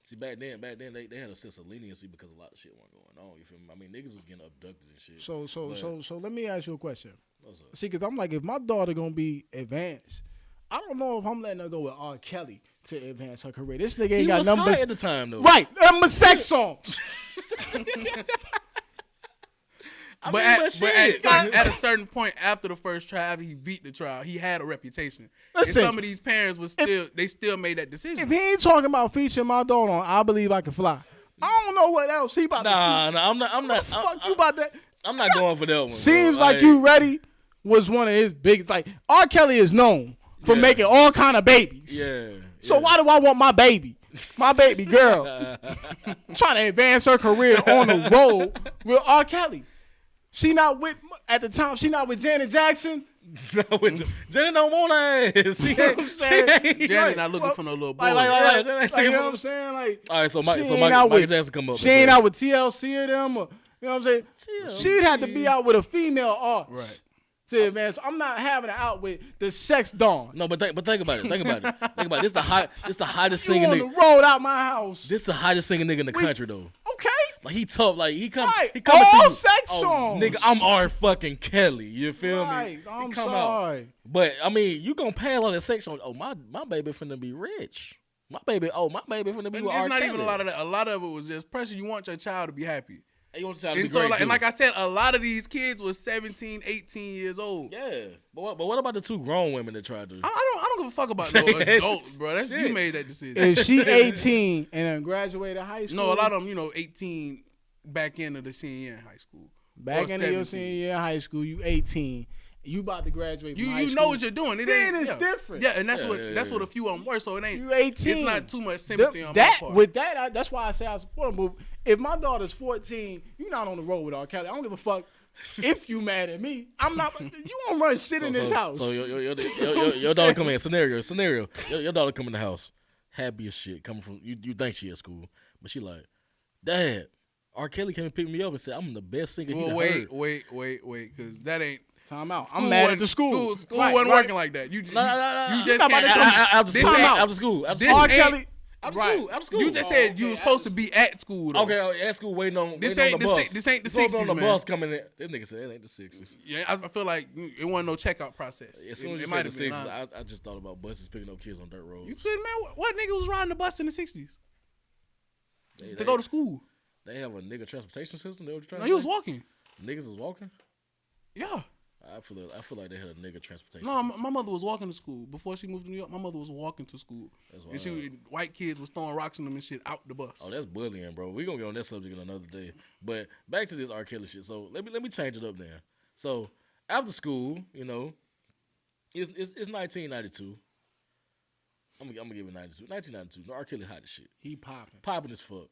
See, back then they had a sense of leniency because a lot of shit wasn't going on. You feel me? I mean, niggas was getting abducted and shit. So let me ask you a question. What's up? See, because I'm like, if my daughter gonna be advanced, I don't know if I'm letting her go with R. Kelly to advance her career. This nigga ain't He got was numbers. high at the time though. Right, them a sex songs. But shit. at a certain point after the first trial, after he beat the trial, he had a reputation. Listen, and some of these parents was still made that decision. If he ain't talking about featuring my daughter on I Believe I Can Fly, I don't know what else he about to Nah, I'm not. fuck you about that. I'm not going for that one. Seems bro. like You Ready was one of his biggest. Like R. Kelly is known for making all kind of babies. Yeah. So why do I want my baby girl, trying to advance her career on the road with R. Kelly? She not with at the time. She not with Janet Jackson. Jenny don't want her ass. She ain't. Janet not looking for no little boy. Like, you know what I'm saying? Like, All right, so she ain't Michael out with- Jackson come up. she ain't out with TLC or them. Or, you know what I'm saying? She'd have to be out with a female artist Right. to advance. I'm not having her out with the sex dawn. No, but think about it. Think about it. This the hottest You singing on the nigga. road out my house. This the hottest singing nigga in the country though. Okay. Like he tough. Like he come. Right. He coming to All you. sex Oh, songs. nigga, I'm R fucking Kelly. You feel Right. me? He I'm come sorry. out. But I mean, you gonna pay all that sex songs. Oh my baby finna be rich. My baby finna be But with it's R. not Kelly. even a lot of that. A lot of it was just pressure. You want your child to be happy. And you want your child to be And so, great like, too. and like I said, a lot of these kids was 17, 18 years old. Yeah, but what about the two grown women that tried to? I don't give a fuck about no adults, bro. That's, you Shit. made that decision. If she 18 and then graduated high school, No, a lot of them, 18 back into the senior year in high school. back or into your 17. senior year in high school, you 18, you about to graduate. From high You school. know what you're doing. It Then ain't it's different. Yeah, and that's Yeah, that's yeah. what a few of them were. So it ain't. You 18. It's not too much sympathy on my That part. with that, that's why I say I support him. But if my daughter's 14, you're not on the road with R. Kelly. I don't give a fuck if you mad at me. I'm not. You won't run shit in this house. So your daughter come in. Scenario. Your daughter come in the house, happy as shit, coming from you think she at school, but she like, Dad, R. Kelly came and picked me up and said I'm the best singer. Well, he heard. wait, because that ain't. Time out. School I'm mad at wasn't- the school. School Right, wasn't right. working like that. You No. just talking about can't. After This school. ain't- After school. After this school. R. ain't- Kelly. After Right. school. After school. You just said you okay, was supposed to be at school. Though. Okay, at school waiting on This waiting on ain't the the bus. this ain't the Supposed to be 60s, on the man. bus coming in. This nigga said it ain't the 60s. Yeah, I feel like it wasn't no checkout process. As soon as you it said might the have been. 60s, I just thought about buses picking up kids on dirt roads. You kidding, man? What nigga was riding the bus in the 60s They to go to school? They have a nigga transportation system. They what you trying No, to he was say? walking. Niggas was walking. Yeah. I feel like they had a nigga transportation. No, system. my mother was walking to school before she moved to New York. My mother was walking to school, That's and she white kids was throwing rocks on them and shit out the bus. Oh, that's bullying, bro. We gonna get on that subject another day. But back to this R. Kelly shit. So let me change it up then. So after school, it's 1992. I'm gonna give it 92. 1992. No, R. Kelly hot as shit, He popping. popping as fuck.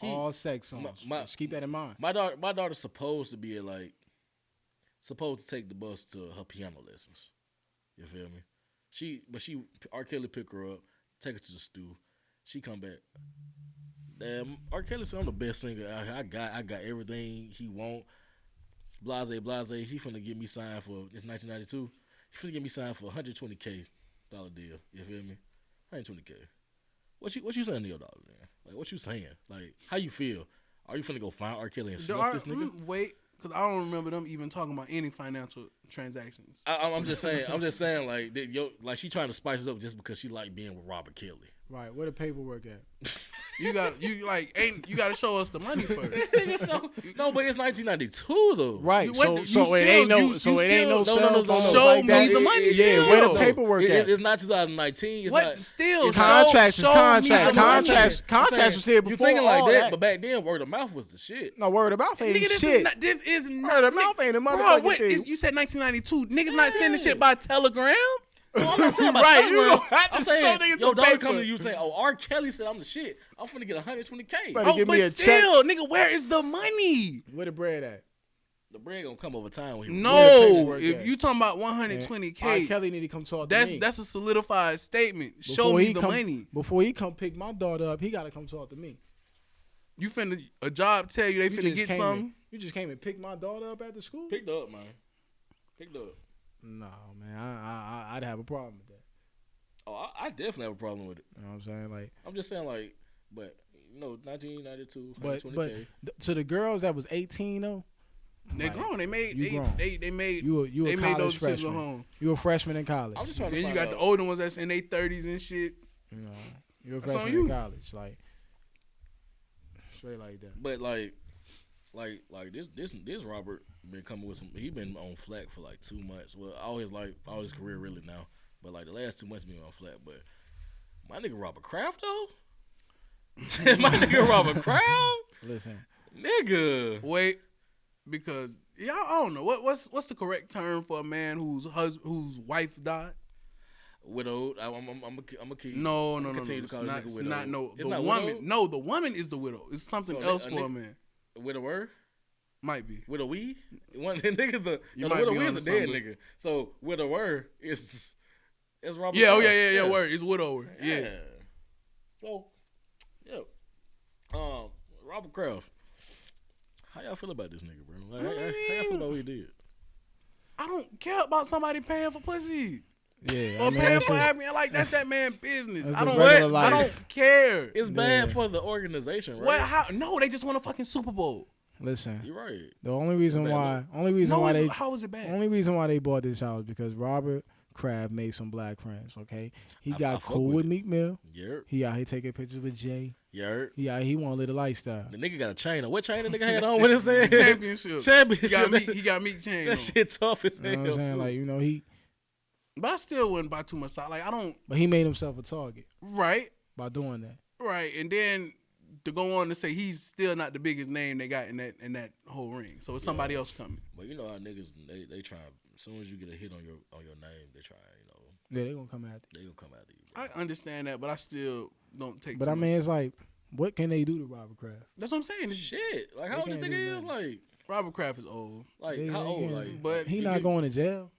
All sex songs. my- Just keep that in mind. My daughter's supposed to be supposed to take the bus to her piano lessons. You feel me? R. Kelly pick her up, take her to the stew. She come back. Damn, R. Kelly said I'm the best singer. I got everything he want. Blase. He finna get me signed for it's 1992. He finna get me signed for $120K deal. You feel me? $120K. What you saying to your daughter, man? Like what you saying? Like how you feel? Are you finna go find R. Kelly and snuff this nigga? Wait, because I don't remember them even talking about any financial transactions. I'm just saying, like she trying to spice it up just because she like being with Robert Kelly. Right. Where the paperwork at? You got to show us the money first. No, but it's 1992 though. Right. You So went- so you it still- ain't no you so it ain't no still- cell no, phones show like me that. the money Yeah, still. where the paperwork at? It's not 2019. It's What? not. Still, it's Contracts is show me contract. the money. Contracts was here You before thinking like all that, that. but back then word of mouth was the shit. No, word of mouth ain't Nigga, shit. this is not. Word of mouth ain't a Bro, motherfucking what thing. is, you said 1992. Niggas not sending shit by telegram. No, I'm not saying about Right, you Telegram. gonna have to I'm saying show niggas your some daughter paper. come to you say, "Oh, R. Kelly said I'm the shit. I'm finna get $120K." Better give me a check. still, nigga, where is the money? Where the bread at? The bread gonna come over time when he Where the No, paperwork if at? you talking about R. 120K, Kelly need to come talk to me. that's a solidified statement. Show Before me he the come- money. Before he come pick my daughter up, he gotta come talk to me. You finna a job tell you they You finna just get came something. and- You just came and picked my daughter up at the school? picked up, man. Picked up. No, man. I'd have a problem with that. Oh, I definitely have a problem with it. You know what I'm saying? Like, I'm just saying, like, but 1992, but 120K. to the girls that was 18 though, They Like, grown. They made you grown. they made you they a made college those decisions at freshman. home. You a freshman in college. I'm just trying to Then you find got out. the older ones that's in their 30s and shit. You know, you're a That's on freshman in you. college, like straight like that. But like this Robert been coming with some. He been on flack for like 2 months. Well, all his career really now. But like the last 2 months been on flack. But my nigga Robert Kraft though. My nigga Robert Kraft, Listen, nigga. Wait, because I don't know what's the correct term for a man whose wife died. Widowed. I'm a kid. No. Continue to It's call this not, nigga it's widowed. not no. It's The not woman. widowed? No, the woman is the widow. It's something So else a for a nigga- man. Widower. Might be. Widowee. One nigga You the might be widowee is onto a dead something. nigga. So widower is Robert. Yeah. Oh Kraft. yeah. Word. It's widower. Yeah. So, yeah. Robert Kraft. How y'all feel about this nigga, bro? Like, how y'all feel about what he did? I don't care about somebody paying for pussy. Yeah, or I mean, paying that for shit- admin. Like that's that man business. that's I the don't. regular I life. don't care. It's bad Yeah. for the organization, right? What? How? No, they just won a fucking Super Bowl. Listen, You're right. the only reason bad why, How is it bad? only reason why they bought this out is because Robert Kraft made some black friends. Okay, he I got fuck cool with with it. Meek Mill. Yerp. He out here taking pictures with Jay. Yerp. He want to live the lifestyle. The nigga got a chain on. What chain the nigga had on? What it said? Championship. Championship. He got meat chain That on. shit tough as You hell know what I'm saying? too. Like, But I still wouldn't buy too much stock. Like I don't. but he made himself a target Right. by doing that. Right. And then to go on to say he's still not the biggest name they got in that whole ring. So it's somebody else coming. But you know how niggas they try. As soon as you get a hit on your name, they try. Yeah, they gonna come after. They gonna come after you. Bro. I understand that, but I still don't take. But too I mean, much. it's like, what can they do to Robert Kraft? That's what I'm saying. Shit. Like They how old this can't do nigga is? nothing. Like Robert Kraft is old. They- how they old? can't- Like, But he you not get- going to jail.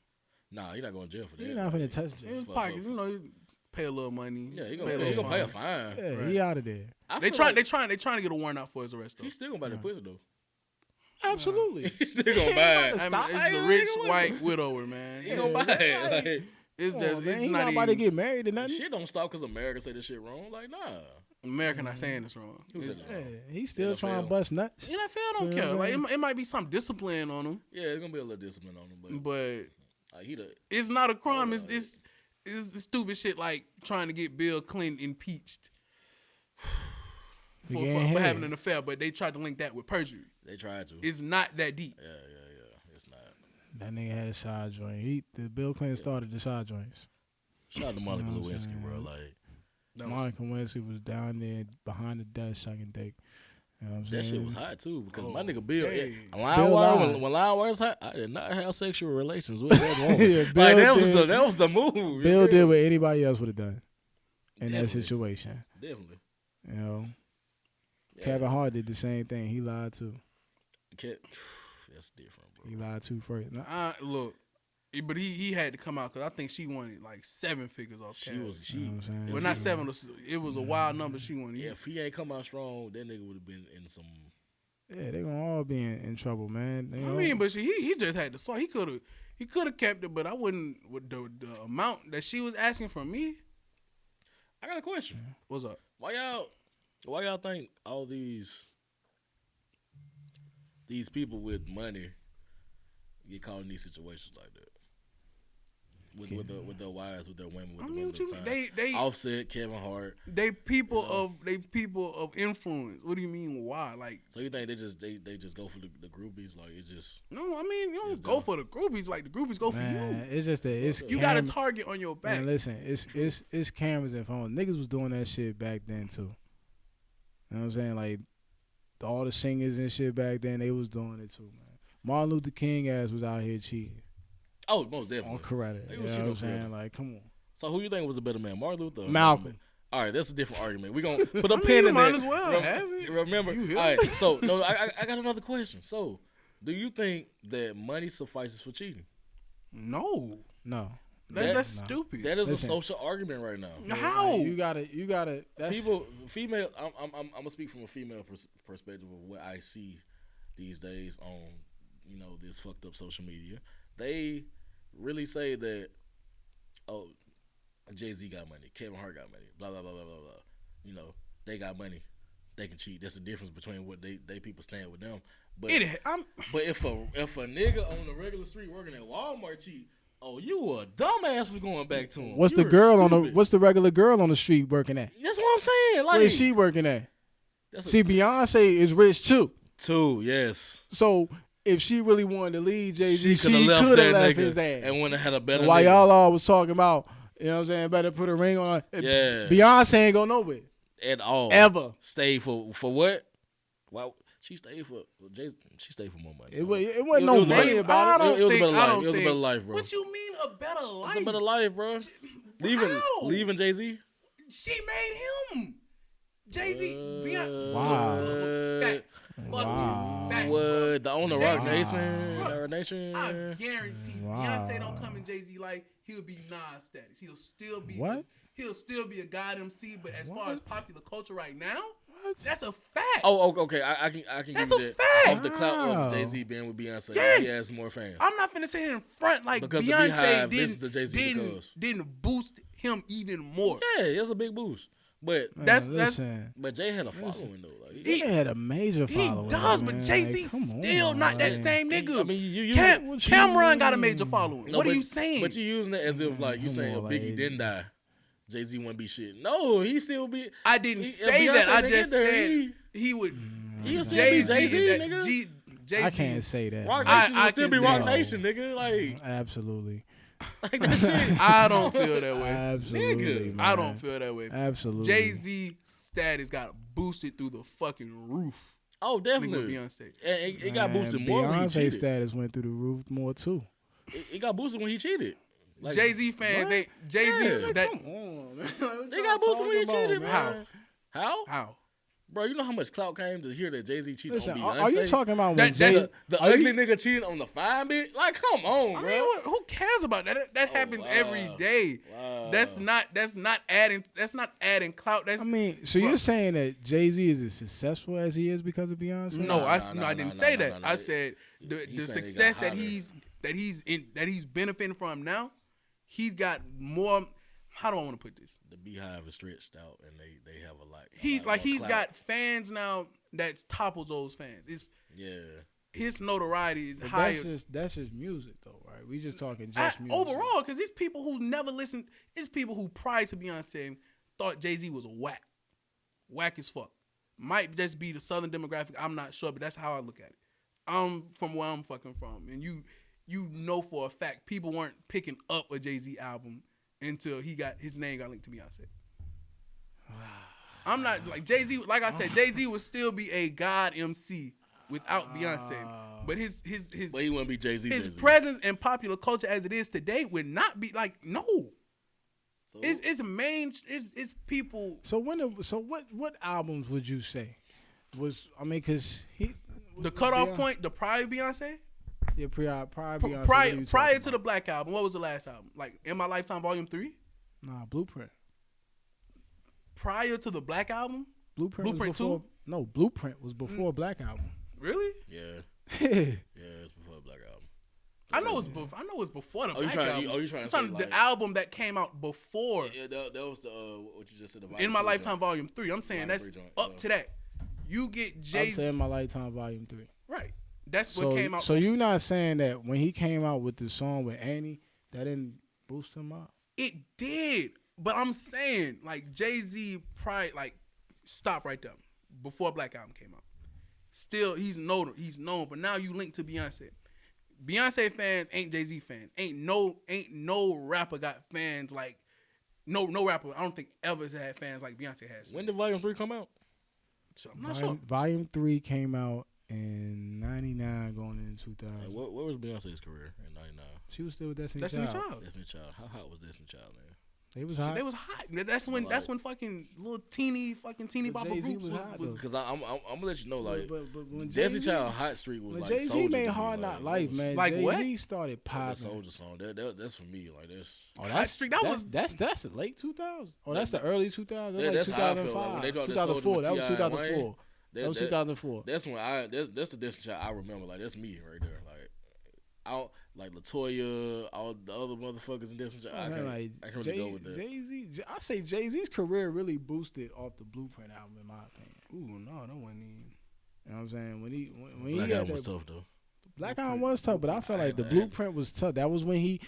Nah, he not going to jail for that. He not finna touch In jail. his pocket, you know, you pay a little money. Yeah, he pay gonna a pay, little a fine. fine. Yeah, Right. he out of there. I They feel trying like they trying to get a warrant out for his arrest though. He's still gonna buy the pussy though. Absolutely. He's still gonna buy it. I mean, Stop. it's Hey, a nigga, rich what white widower, man. He gonna buy it. Like, It's Come just on, man. it's He not not about even to get married or nothing. shit don't stop because America say this shit wrong. Like, nah. America not saying this wrong. Who said It's- that? Yeah, he's still NFL. trying to bust nuts. NFL don't You know care. what Like I'm it might be some discipline on him, Yeah, it's gonna be a little discipline on him, but but like, he the it's not a crime. Oh, It's stupid shit like trying to get Bill Clinton impeached We for getting head. having an affair, but they tried to link that with perjury. they tried to. It's not that deep. Yeah. It's not. That nigga had a side joint. The Bill Clinton started the side joints. Shout out to Monica You know what I'm Lewinsky, bro. saying? Like That was- Monica Lewinsky was down there behind the desk sucking dick. You know what I'm that saying? shit was hot too because my Oh, nigga Bill, hey. Lion Bill Wire, lied. when Lion Wire was hot, I did not have sexual relations with that woman. Yeah, like Bill that was the move. you Bill feel did me? what anybody else would have done in that Definitely. situation. Definitely. You know, Yeah. Kevin Hart did the same thing. He lied too. That's different, bro. He lied too first. Look, but he had to come out because I think she wanted like 7 figures off. She cash. was she. You know what I'm saying? Well, not 7. It was a wild number she wanted. Yeah, if he ain't come out strong, that nigga would have been in some. Yeah, they gonna all be in trouble, man. They I all- mean, but he just had to saw. He could have kept it, but I wouldn't with the amount that she was asking from me. I got a question. What's up? Why y'all think all these people with money get caught in these situations like that? With their wives, with their women, with I the mean, women what you of the mean? time. They Offset, Kevin Hart. they people of influence. What do you mean? Why? Like, So you think they just go for the groupies? Like it's just no, I mean you It's don't go done. for the groupies. Like the groupies go for man, you. it's just that it's You got a cam- target on your back. Man, listen, it's cameras and phones. Niggas was doing that shit back then too. You know what I'm saying? Like all the singers and shit back then, they was doing it too, man. Martin Luther King ass was out here cheating most on definitely. Coretta. They You know was what cheating I'm on saying? Coretta. Like, come on. So who you think was a better man, Martin Luther? Or Malcolm. All right, that's a different argument. We gonna put a I mean, pin you in might that. as well have it. Remember, You hear all right. me? So no, I got another question. So, do you think that money suffices for cheating? No, No. that's no. stupid. That is Listen. a social argument right now. How? Like, you gotta. That's, Female. I'm gonna speak from a female perspective of what I see these days on, this fucked up social media. They really say that, oh, Jay-Z got money, Kevin Hart got money, blah blah blah blah blah blah. They got money, they can cheat. That's the difference between what they people stand with them. But but if a nigga on the regular street working at Walmart cheat, oh, you a dumbass for going back to him. what's You're the girl on the stupid. what's the regular girl on the street working at? That's what I'm saying. Like, Where is she working at? that's See, Beyonce is rich too. two, yes. So if she really wanted to lead Jay-Z, she coulda could have that left nigga his ass. and wouldn't have had a better. While nigga. y'all all was talking about, you know what I'm saying, better put a ring on. Yeah. Beyonce ain't go nowhere. at all Ever. stayed for what? Why she stayed for? She stayed for more money. It wasn't It no was money better. about it. It was a better I life. don't It was a think- better life, bro. What you mean a better life? It's a better life, bro. Leaving Jay-Z. She made him. Jay-Z. Beyonce. Wow. Facts. Fuck Wow. you. Facts. What the owner Rock Jay-Z. Nation? Bro, Rock Nation. I guarantee Wow. Beyonce don't come in Jay-Z life, he'll be Nas status. He'll still be What? He'll still be a god MC, but as far as popular culture right now, That's a fact. Oh, okay. I can That's give a you that. fact. Off the clout Wow. of Jay-Z being with Beyonce, Yes. he has more fans. I'm not finna sit here in front like Because the Beyonce Beehive listens to Jay-Z didn't boost him even more. Yeah, it's a big boost. But Man, That's- listen. but Jay had a following though. Like, He had a major He following. does, man. but Jay-Z Like, come still on, not that like, same nigga. I mean, you Cam- what you Cameron got a mean? major following. No, What are but- you saying? But you using it as if like you Come saying on, Biggie like- didn't die, Jay-Z wouldn't be shit. No, he still be. I didn't He- say Beyonce that. I didn't just get there. said he would. He still be Jay-Z, Jay-Z, is that nigga. Jay-Z. I can't say that. Rock man. Nation will still can be say Rock no. Nation, nigga. Like, Absolutely. like that shit. I don't feel that way. Absolutely. Nigga. Man. I don't feel that way. Absolutely. Jay-Z status got boosted through the fucking roof. Oh, Nigga with definitely. Beyonce. And it got boosted Man, more when he Beyonce cheated. status went through the roof more too. It got boosted when he cheated. Like, Jay-Z fans what? ain't Jay-Z. Yeah. That Come on, man. They got boosted when he cheated, man. How? How? how? Bro, you know how much clout came to hear that Jay-Z cheated Listen, on Beyonce? are you talking about when That- Jay? that's- The are ugly you- nigga cheated on the fine bitch? Like, come on, I bro. mean, who cares about that? That Oh, happens wow. every day. Wow. That's not adding clout. That's I mean, so Bro. you're saying that Jay-Z is as successful as he is because of Beyonce? no, Nah, I nah, nah, didn't nah, say nah, that. nah, nah. I said the He's saying he success got that he's benefiting from now. He's got more. How do I want to put this? The Beehive is stretched out, and they have a lot. He's more clout. got fans now that topples those fans. It's Yeah. his notoriety is But higher. that's just music though, right? We just talking just music. Overall, because it's people who never listened. It's people who prior to Beyonce thought Jay-Z was whack as fuck. Might just be the Southern demographic. I'm not sure, but that's how I look at it. I'm from where I'm fucking from, and you know for a fact people weren't picking up a Jay-Z album until his name got linked to Beyonce. I'm not like Jay-Z. Like I said, Jay-Z would still be a god MC without Beyonce, but his But he wouldn't be Jay-Z. his Jay-Z. presence in popular culture as it is today would not be like no. So, It's people. So what albums would you say was? I mean, because The cutoff point, the prior Beyonce, Yeah, prior Beyonce. what are prior you prior talking to the Black Album. What was the last album? Like In My Lifetime Volume 3? about? Nah, Blueprint. Prior to the Black Album? Blueprint Blueprint was before, 2? No, Blueprint was before Black Album. Really? yeah, yeah, it's before the Black Album. I know it's before the Oh, you Black trying- Album. you trying to I'm say, talking like- the album that came out before Yeah, that was the what you just said. The In My Volume Lifetime joint. Volume 3. I'm saying Volume that's 3 joint, up yeah. to that. You get I'm Jay-Z. saying My Lifetime Volume 3. Right. That's So, what came out. so you're not saying that when he came out with the song with Annie, that didn't boost him up? It did, but I'm saying like Jay-Z probably like stop right there before Black Album came out. Still, he's known, but now you link to Beyonce. Beyonce fans ain't Jay-Z fans. Ain't no rapper got fans like no rapper. I don't think ever has had fans like Beyonce has. When did Volume 3 come out? So I'm not sure. Volume 3 came out in 99 going into 2000. Like, what was Beyonce's career in '99? She was still with Destiny Destiny Child. Child. Destiny Child. How hot was Destiny Child, man? They was hot. They was hot. That's when fucking little teeny But bopper Jay-Z groups was hot, was though. Because I'm gonna let you know, like but when Destiny Jay-Z, Child hot streak was when like Jay-Z Soulja made to me, Hard like, Knock Life, man. Like what? Jay-Z started That popping. Soulja song. That's for me. Like that's. Oh, Hot streak. That was that's the late 2000s. Oh, that's the early 2000s. Yeah, That's that's like how I feel. Like, 2005. when they dropped that 2004. Soulja That was with T.I. 2004. Wayne, That was 2004. That's when that's the Destiny Child I remember. Like that's me right there. Like I like Latoya, all the other motherfuckers in Destiny Child. I can't really go with that. Jay-Z, I say Jay-Z's career really boosted off the Blueprint album, in my opinion. ooh no, that wasn't even. You know what I'm saying? When he Black had Album was that, tough though. Black Album was tough, but I felt like the Blueprint was tough. That was when he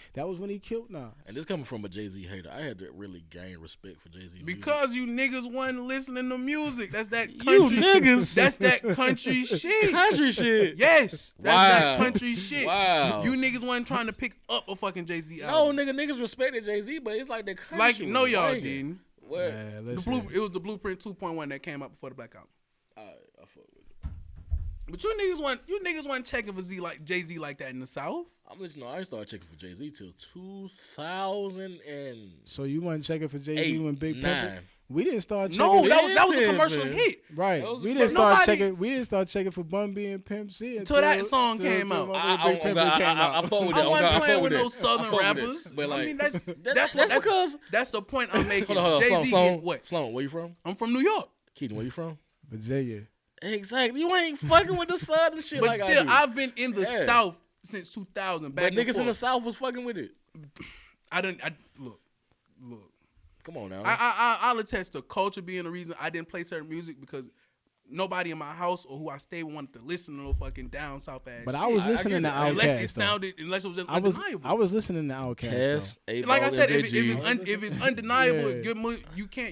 killed Nas. And this coming from a Jay-Z hater, I had to really gain respect for Jay-Z. Because you niggas wasn't listening to music. That's that You country. niggas. That's that country shit. country shit. Yes, that's that Wow. country shit. Wow. You niggas wasn't trying to pick up a fucking Jay-Z No, album. niggas respected Jay-Z, but it's like the country. Like was no, y'all banging. didn't. What? Man, The listen. it was the Blueprint 2.1 that came out before the Black Album. Alright, I fuck with it. But you niggas wasn't checking for Jay-Z like that in the South. I'm gonna let you know, I didn't start checking for Jay-Z till 2008. So you wasn't checking for Jay-Z when Big Pimpin'? 9. We didn't start checking. No, Big that was a Pimpin'. commercial hit. Right. That was- We but didn't start nobody- checking. We didn't start checking for Bun B and Pimp C Until that song came out. Big Pimpin' came out. I fuck with I that. wasn't I playing fuck with that. no Southern I fuck with rappers. that. But I like, mean, that's that's because. that's the point I'm making. Hold on, Jay-Z Sloan. get what? Sloan, where you from? I'm from New York. Keaton, where you from? Virginia. Exactly. You ain't fucking with the South and shit. But like still, I do. I've been in the Yeah. South since 2000. Back But and niggas in the forth. South was fucking with it. Look. Come on now. I'll attest to culture being the reason I didn't play certain music because nobody in my house or who I stayed with wanted to listen to no fucking down south ass. But shit. I was I listening to get it. Outkast. Unless it was just I was undeniable. listening to Outkast. Cass, though. A-Ball, Like I said, MJG, if it's undeniable, Yeah. good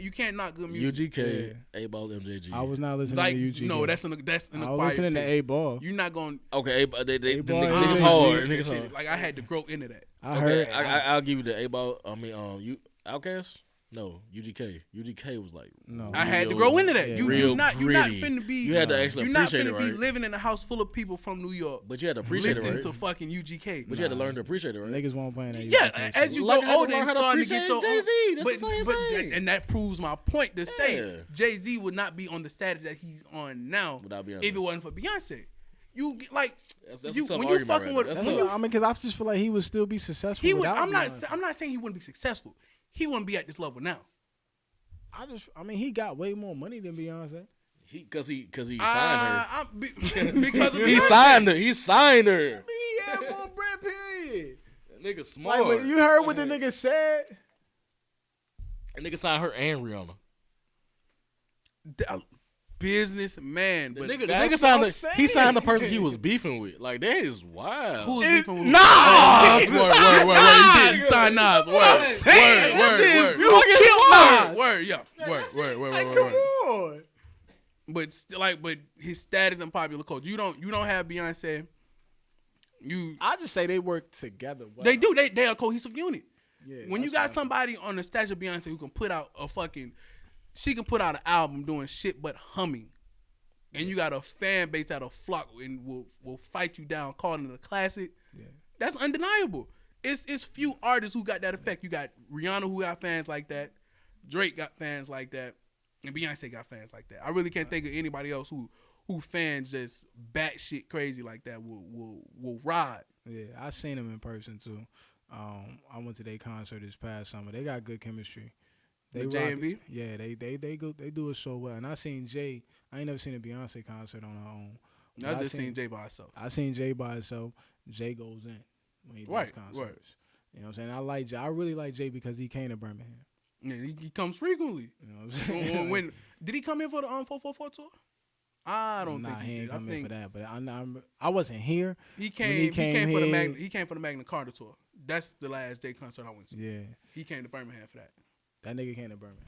you can't knock good music. UGK, A-Ball, MJG. I was not listening Like to UGK. no, that's an I was acquired listening to taste. A Ball. You're not going. Okay, A-Ball, the A-Ball, niggas MJG. hard. that Niggas shit. hard. Like I had to grow into that. I Okay, heard. I'll give you the A-Ball. I mean, you Outkast? No, UGK. UGK was like No. I had to real- grow into that. Yeah. You're real not gritty. finna be. You had to actually You're not appreciate finna it, be right? living in a house full of people from New York. But you had to appreciate Listen it, right? to fucking UGK. But you had to learn to appreciate it, right? Niggas won't play that. Yeah, UGK as shit. you Like, go I had to older learn and how to starting to get your appreciate Jay-Z. That's the same thing. and that proves my point to say Yeah. Jay-Z would not be on the status that he's on now Without Beyonce. if it wasn't for Beyonce. You get, like That's you, a tough when you argument fucking right with there. That's That's what- tough. I mean, because I just feel like he would still be successful. he would. without I'm not. Beyonce. I'm not saying he wouldn't be successful. He wouldn't be at this level now. I mean, he got way more money than Beyonce. Cause he signed her. Because of He Beyonce. signed her. He signed her. He had more bread. Period. That nigga smart. Like when you heard what the nigga said. That nigga signed her and Rihanna. Businessman, The but nigga that's signed what the, I'm he signed the saying. person he was beefing with. Like that is wild. who was beefing with? Nas! Word. He did. He signed Nas. Word. You fucking killed Nas. Word. Yeah. Word. Like, come on. But still, but his status in popular culture. You don't have Beyonce. I just say they work together. Well. They do. They are a cohesive unit. Yeah, When you got somebody on the stature of Beyonce who can put out she can put out an album doing shit but humming, and you got a fan base that'll flock and will fight you down, calling it a classic. Yeah. That's undeniable. It's few artists who got that effect. You got Rihanna who got fans like that, Drake got fans like that, and Beyonce got fans like that. I really can't think of anybody else who fans just batshit crazy like that will ride. Yeah, I seen them in person too. I went to their concert this past summer. They got good chemistry. They With J rock and it. B? Yeah, they do it so well. And I seen Jay. I ain't never seen a Beyonce concert on her own. I But just seen Jay by herself. I seen Jay by himself. Jay goes in when he does Right, concerts. right. You know what I'm saying? I like Jay. I really like Jay because he came to Birmingham. Yeah, he comes frequently. You know what I'm saying? when did he come in for the 444 tour? I don't nah, think he he ain't did. I come in think for that. But I wasn't here. he When came. He came for the here- Magna. He came for the Magna Carta tour. That's the last Jay concert I went to. Yeah, He came to Birmingham for that. that nigga came to Birmingham.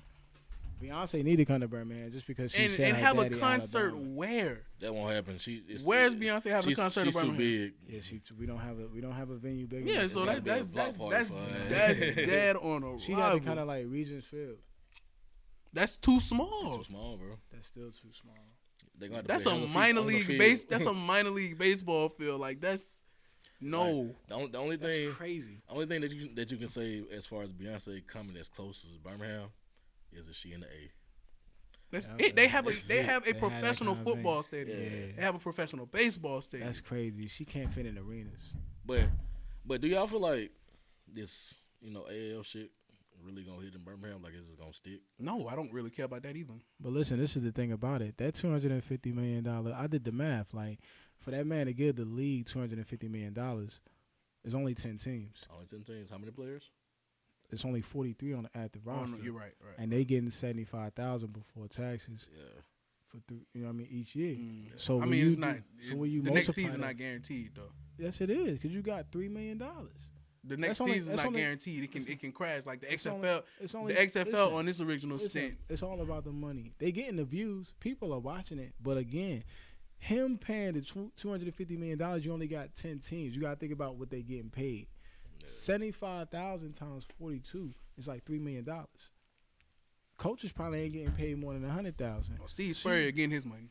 Beyonce need to come to Birmingham just because she said And her have a daddy concert Alabama. where? That won't happen. Where's Beyonce having a she's- concert in She's too Birmingham? big. Yeah, we don't have a venue big Yeah, enough. so gotta that's be a block party that's for her. that's dead on a She got rival. it kind of like Regents Field. That's too It's small. too small, bro. That's still too small. They gonna have to That's put a hella seats minor on the league field. base. That's a minor league baseball field. Like that's no. The only thing, That's crazy. only thing that you can say as far as Beyonce coming as close as Birmingham is if she in the A. That's Yeah, it. They have a that's they it. have They a have that professional kind of football thing. stadium. Yeah. They have a professional baseball stadium. That's crazy. She can't fit in arenas. But do y'all feel like this, AAL shit really gonna hit in Birmingham? Like, is it gonna stick? No, I don't really care about that either. But listen, this is the thing about it. That $250 million, I did the math. Like, for that man to give the league $250 million, there's only 10 teams. Only 10 teams. How many players? It's only 43 on the active Oh, roster. no, you're right. And they getting 75,000 before taxes Yeah. for each year. Mm. So I when mean, you it's do- not. so when you the next multiply season that- not guaranteed though. Yes, it is, because you got $3 million. The next That's only- season's that's not only- guaranteed. It can crash like the It's XFL. only- it's only- The XFL listen, on this original listen, stint. it's all about the money. They getting the views. People are watching it. But again, him paying the $250 million, you only got 10 teams. You got to think about what they getting paid. 75,000 times 42 is like $3 million. Coaches probably ain't getting paid more than 100,000. Oh, Steve Spurrier getting his money.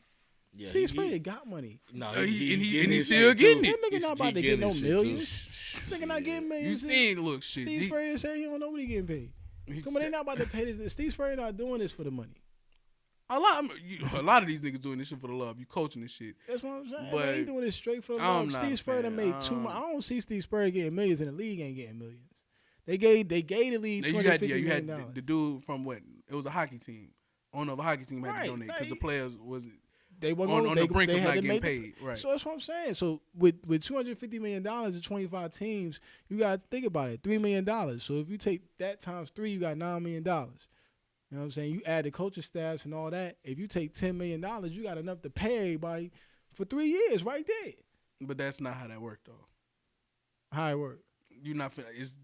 Yeah. Steve Spurrier got money. No, he's still getting it. That nigga not about to get no millions. That nigga not getting You millions. seen look shit. Steve Spurrier said he don't know what he getting paid. Come on, they not about to pay this. Steve Spurrier not doing this for the money. a lot of these niggas doing this shit for the love. You coaching this shit. That's what I'm saying. But Man, he doing it straight for the I'm love. not Steve a Spurrier fan. done made too much. I don't see Steve Spurrier getting millions, and the league ain't getting millions. They gave the league You $250 had million. the dude from what? It was a hockey team. owner of a hockey team had Right, to donate because the like- players was They were on the brink of had not to getting make paid. Right. So that's what I'm saying. So with $250 million and 25 teams, you got to think about it. $3 million. So if you take that times 3, you got $9 million. You know what I'm saying? You add the coaching staffs and all that. If you take $10 million, you got enough to pay everybody for 3 years right there. But that's not how that worked though. How it work? You're not finna. It's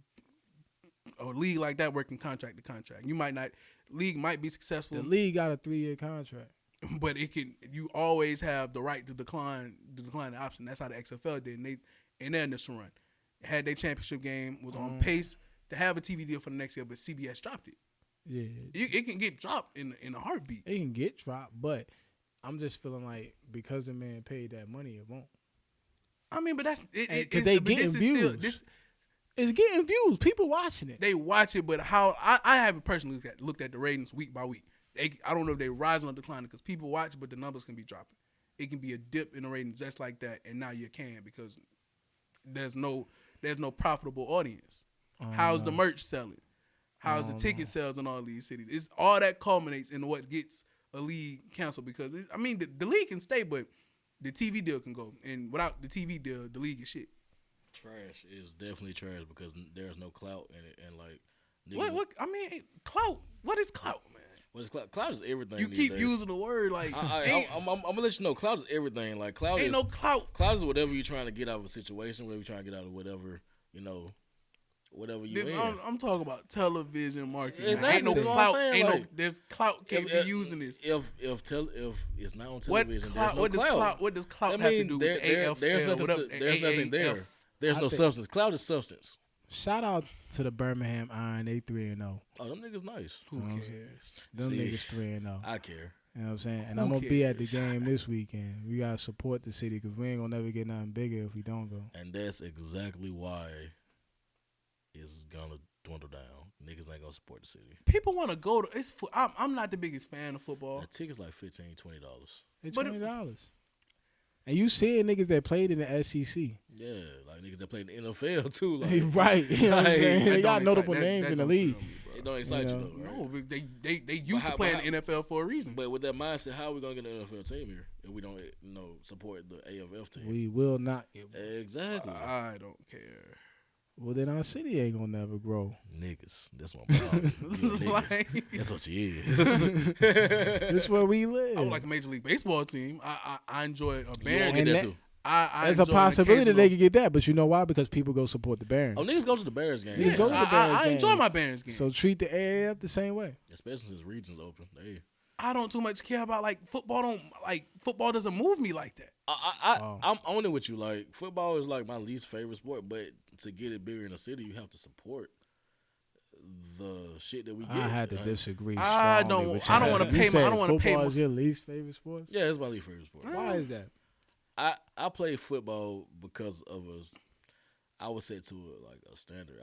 a league like that working contract to contract. You might not. League might be successful. The league got a 3-year contract. But it can. You always have the right to decline the option. That's how the XFL did. And in their initial run, had their championship game, was on pace to have a TV deal for the next year, but CBS dropped it. Yeah, It can get dropped in a heartbeat. it can get dropped, but I'm just feeling like because the man paid that money, it won't. I mean, but that's it. Because they but getting this is views. Still, this It's getting views. People watching it. they watch it, but how I haven't personally looked at the ratings week by week. I don't know if they're rising or declining because people watch, but the numbers can be dropping. It can be a dip in the ratings just like that, and now you can because there's no profitable audience. How's the merch selling? How's the ticket sales in all these cities? It's all that culminates in what gets a league canceled because the league can stay, but the TV deal can go, and without the TV deal, the league is shit. Trash is definitely trash because there's no clout in it, and like niggas- What? I mean, clout. What is clout, man? What is clout? Clout is everything. You these keep days. using the word like I'm gonna let you know. Clout is everything. Like clout ain't is no clout. clout is whatever you're trying to get out of a situation, whatever you're trying to get out of whatever whatever you in. I'm talking about television marketing. Exactly, Ain't no that's what I'm clout. saying, Ain't no. like- There's clout. Can't be using this. If it's not on What television, clout? there's no What does clout. clout? What does clout I have to mean, do there- with the there- AFL? there's nothing whatever, to- there's nothing there. AAF? There's I no think- substance. Clout is substance. Shout out to the Birmingham Iron. They 3-0. Oh, them niggas nice. Who You know what I'm cares? Them See, niggas 3-0. I care. You know what I'm saying? And Who I'm gonna be at the cares? game this weekend. We gotta support the city because we ain't gonna never get nothing bigger if we don't go. And that's exactly why it's gonna dwindle down. Niggas ain't gonna support the city. People want to go to. I'm not the biggest fan of football. The ticket's like $15, $20. It's But $20. And you seeing niggas that played in the SEC. Yeah, like niggas that play in the NFL too. Like Right. You know what I'm Like, saying? That They got don't notable excite- that- names that in the don't league. thrill me, bro. it don't excite you, know? though, right? No, but they used how- to play but in the NFL for a reason. But with that mindset, how are we gonna get an NFL team here if we don't support the AFL team? We will not get. Exactly. I don't care. Well, then our city ain't gonna never grow. Niggas. That's what I'm proud of. You a nigga. Like, That's what you is. That's where we live. I would like a major league baseball team. I enjoy a You won't Barons. get And that that- too. I There's a enjoy an possibility that they occasional- could get that, but you know why? Because people go support the Barons. Oh, niggas go to the Bears game. Niggas go to the Barons I enjoy game. my Barons game. So treat the AAF the same way. Especially since regions open. Hey. I don't too much care about like football. Football doesn't move me like that. Oh. I'm on it with you. Like football is like my least favorite sport, but to get it bigger in the city, you have to support the shit that we get. I had to Like, disagree. I strongly don't- with I don't you. wanna You pay my- I said don't wanna pay football my- is your least favorite sport. Yeah, it's my least favorite sport. Why is that? I play football because of I was set to a standard.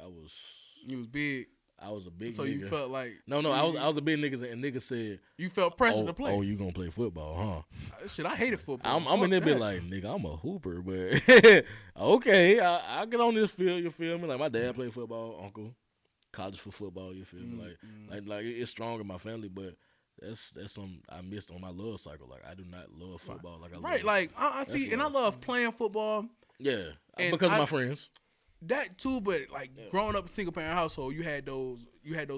You was big, I was a big so nigga. you felt like No, I was a big nigga, and niggas said, you felt pressure "Oh, to play. oh, you gonna play football, huh?" Shit, I hated football. I'm in there Fuck bit that. like, nigga, I'm a hooper, but okay, I get on this field. You feel me? Like my dad played football, uncle, college for football. You feel me? Like it's strong in my family, but that's something I missed on my love cycle. Like I do not love football like I love. Right, like I see, That's and I what- love playing football. Yeah, And because of I- my friends. That too, but like growing up in a single parent household, you had those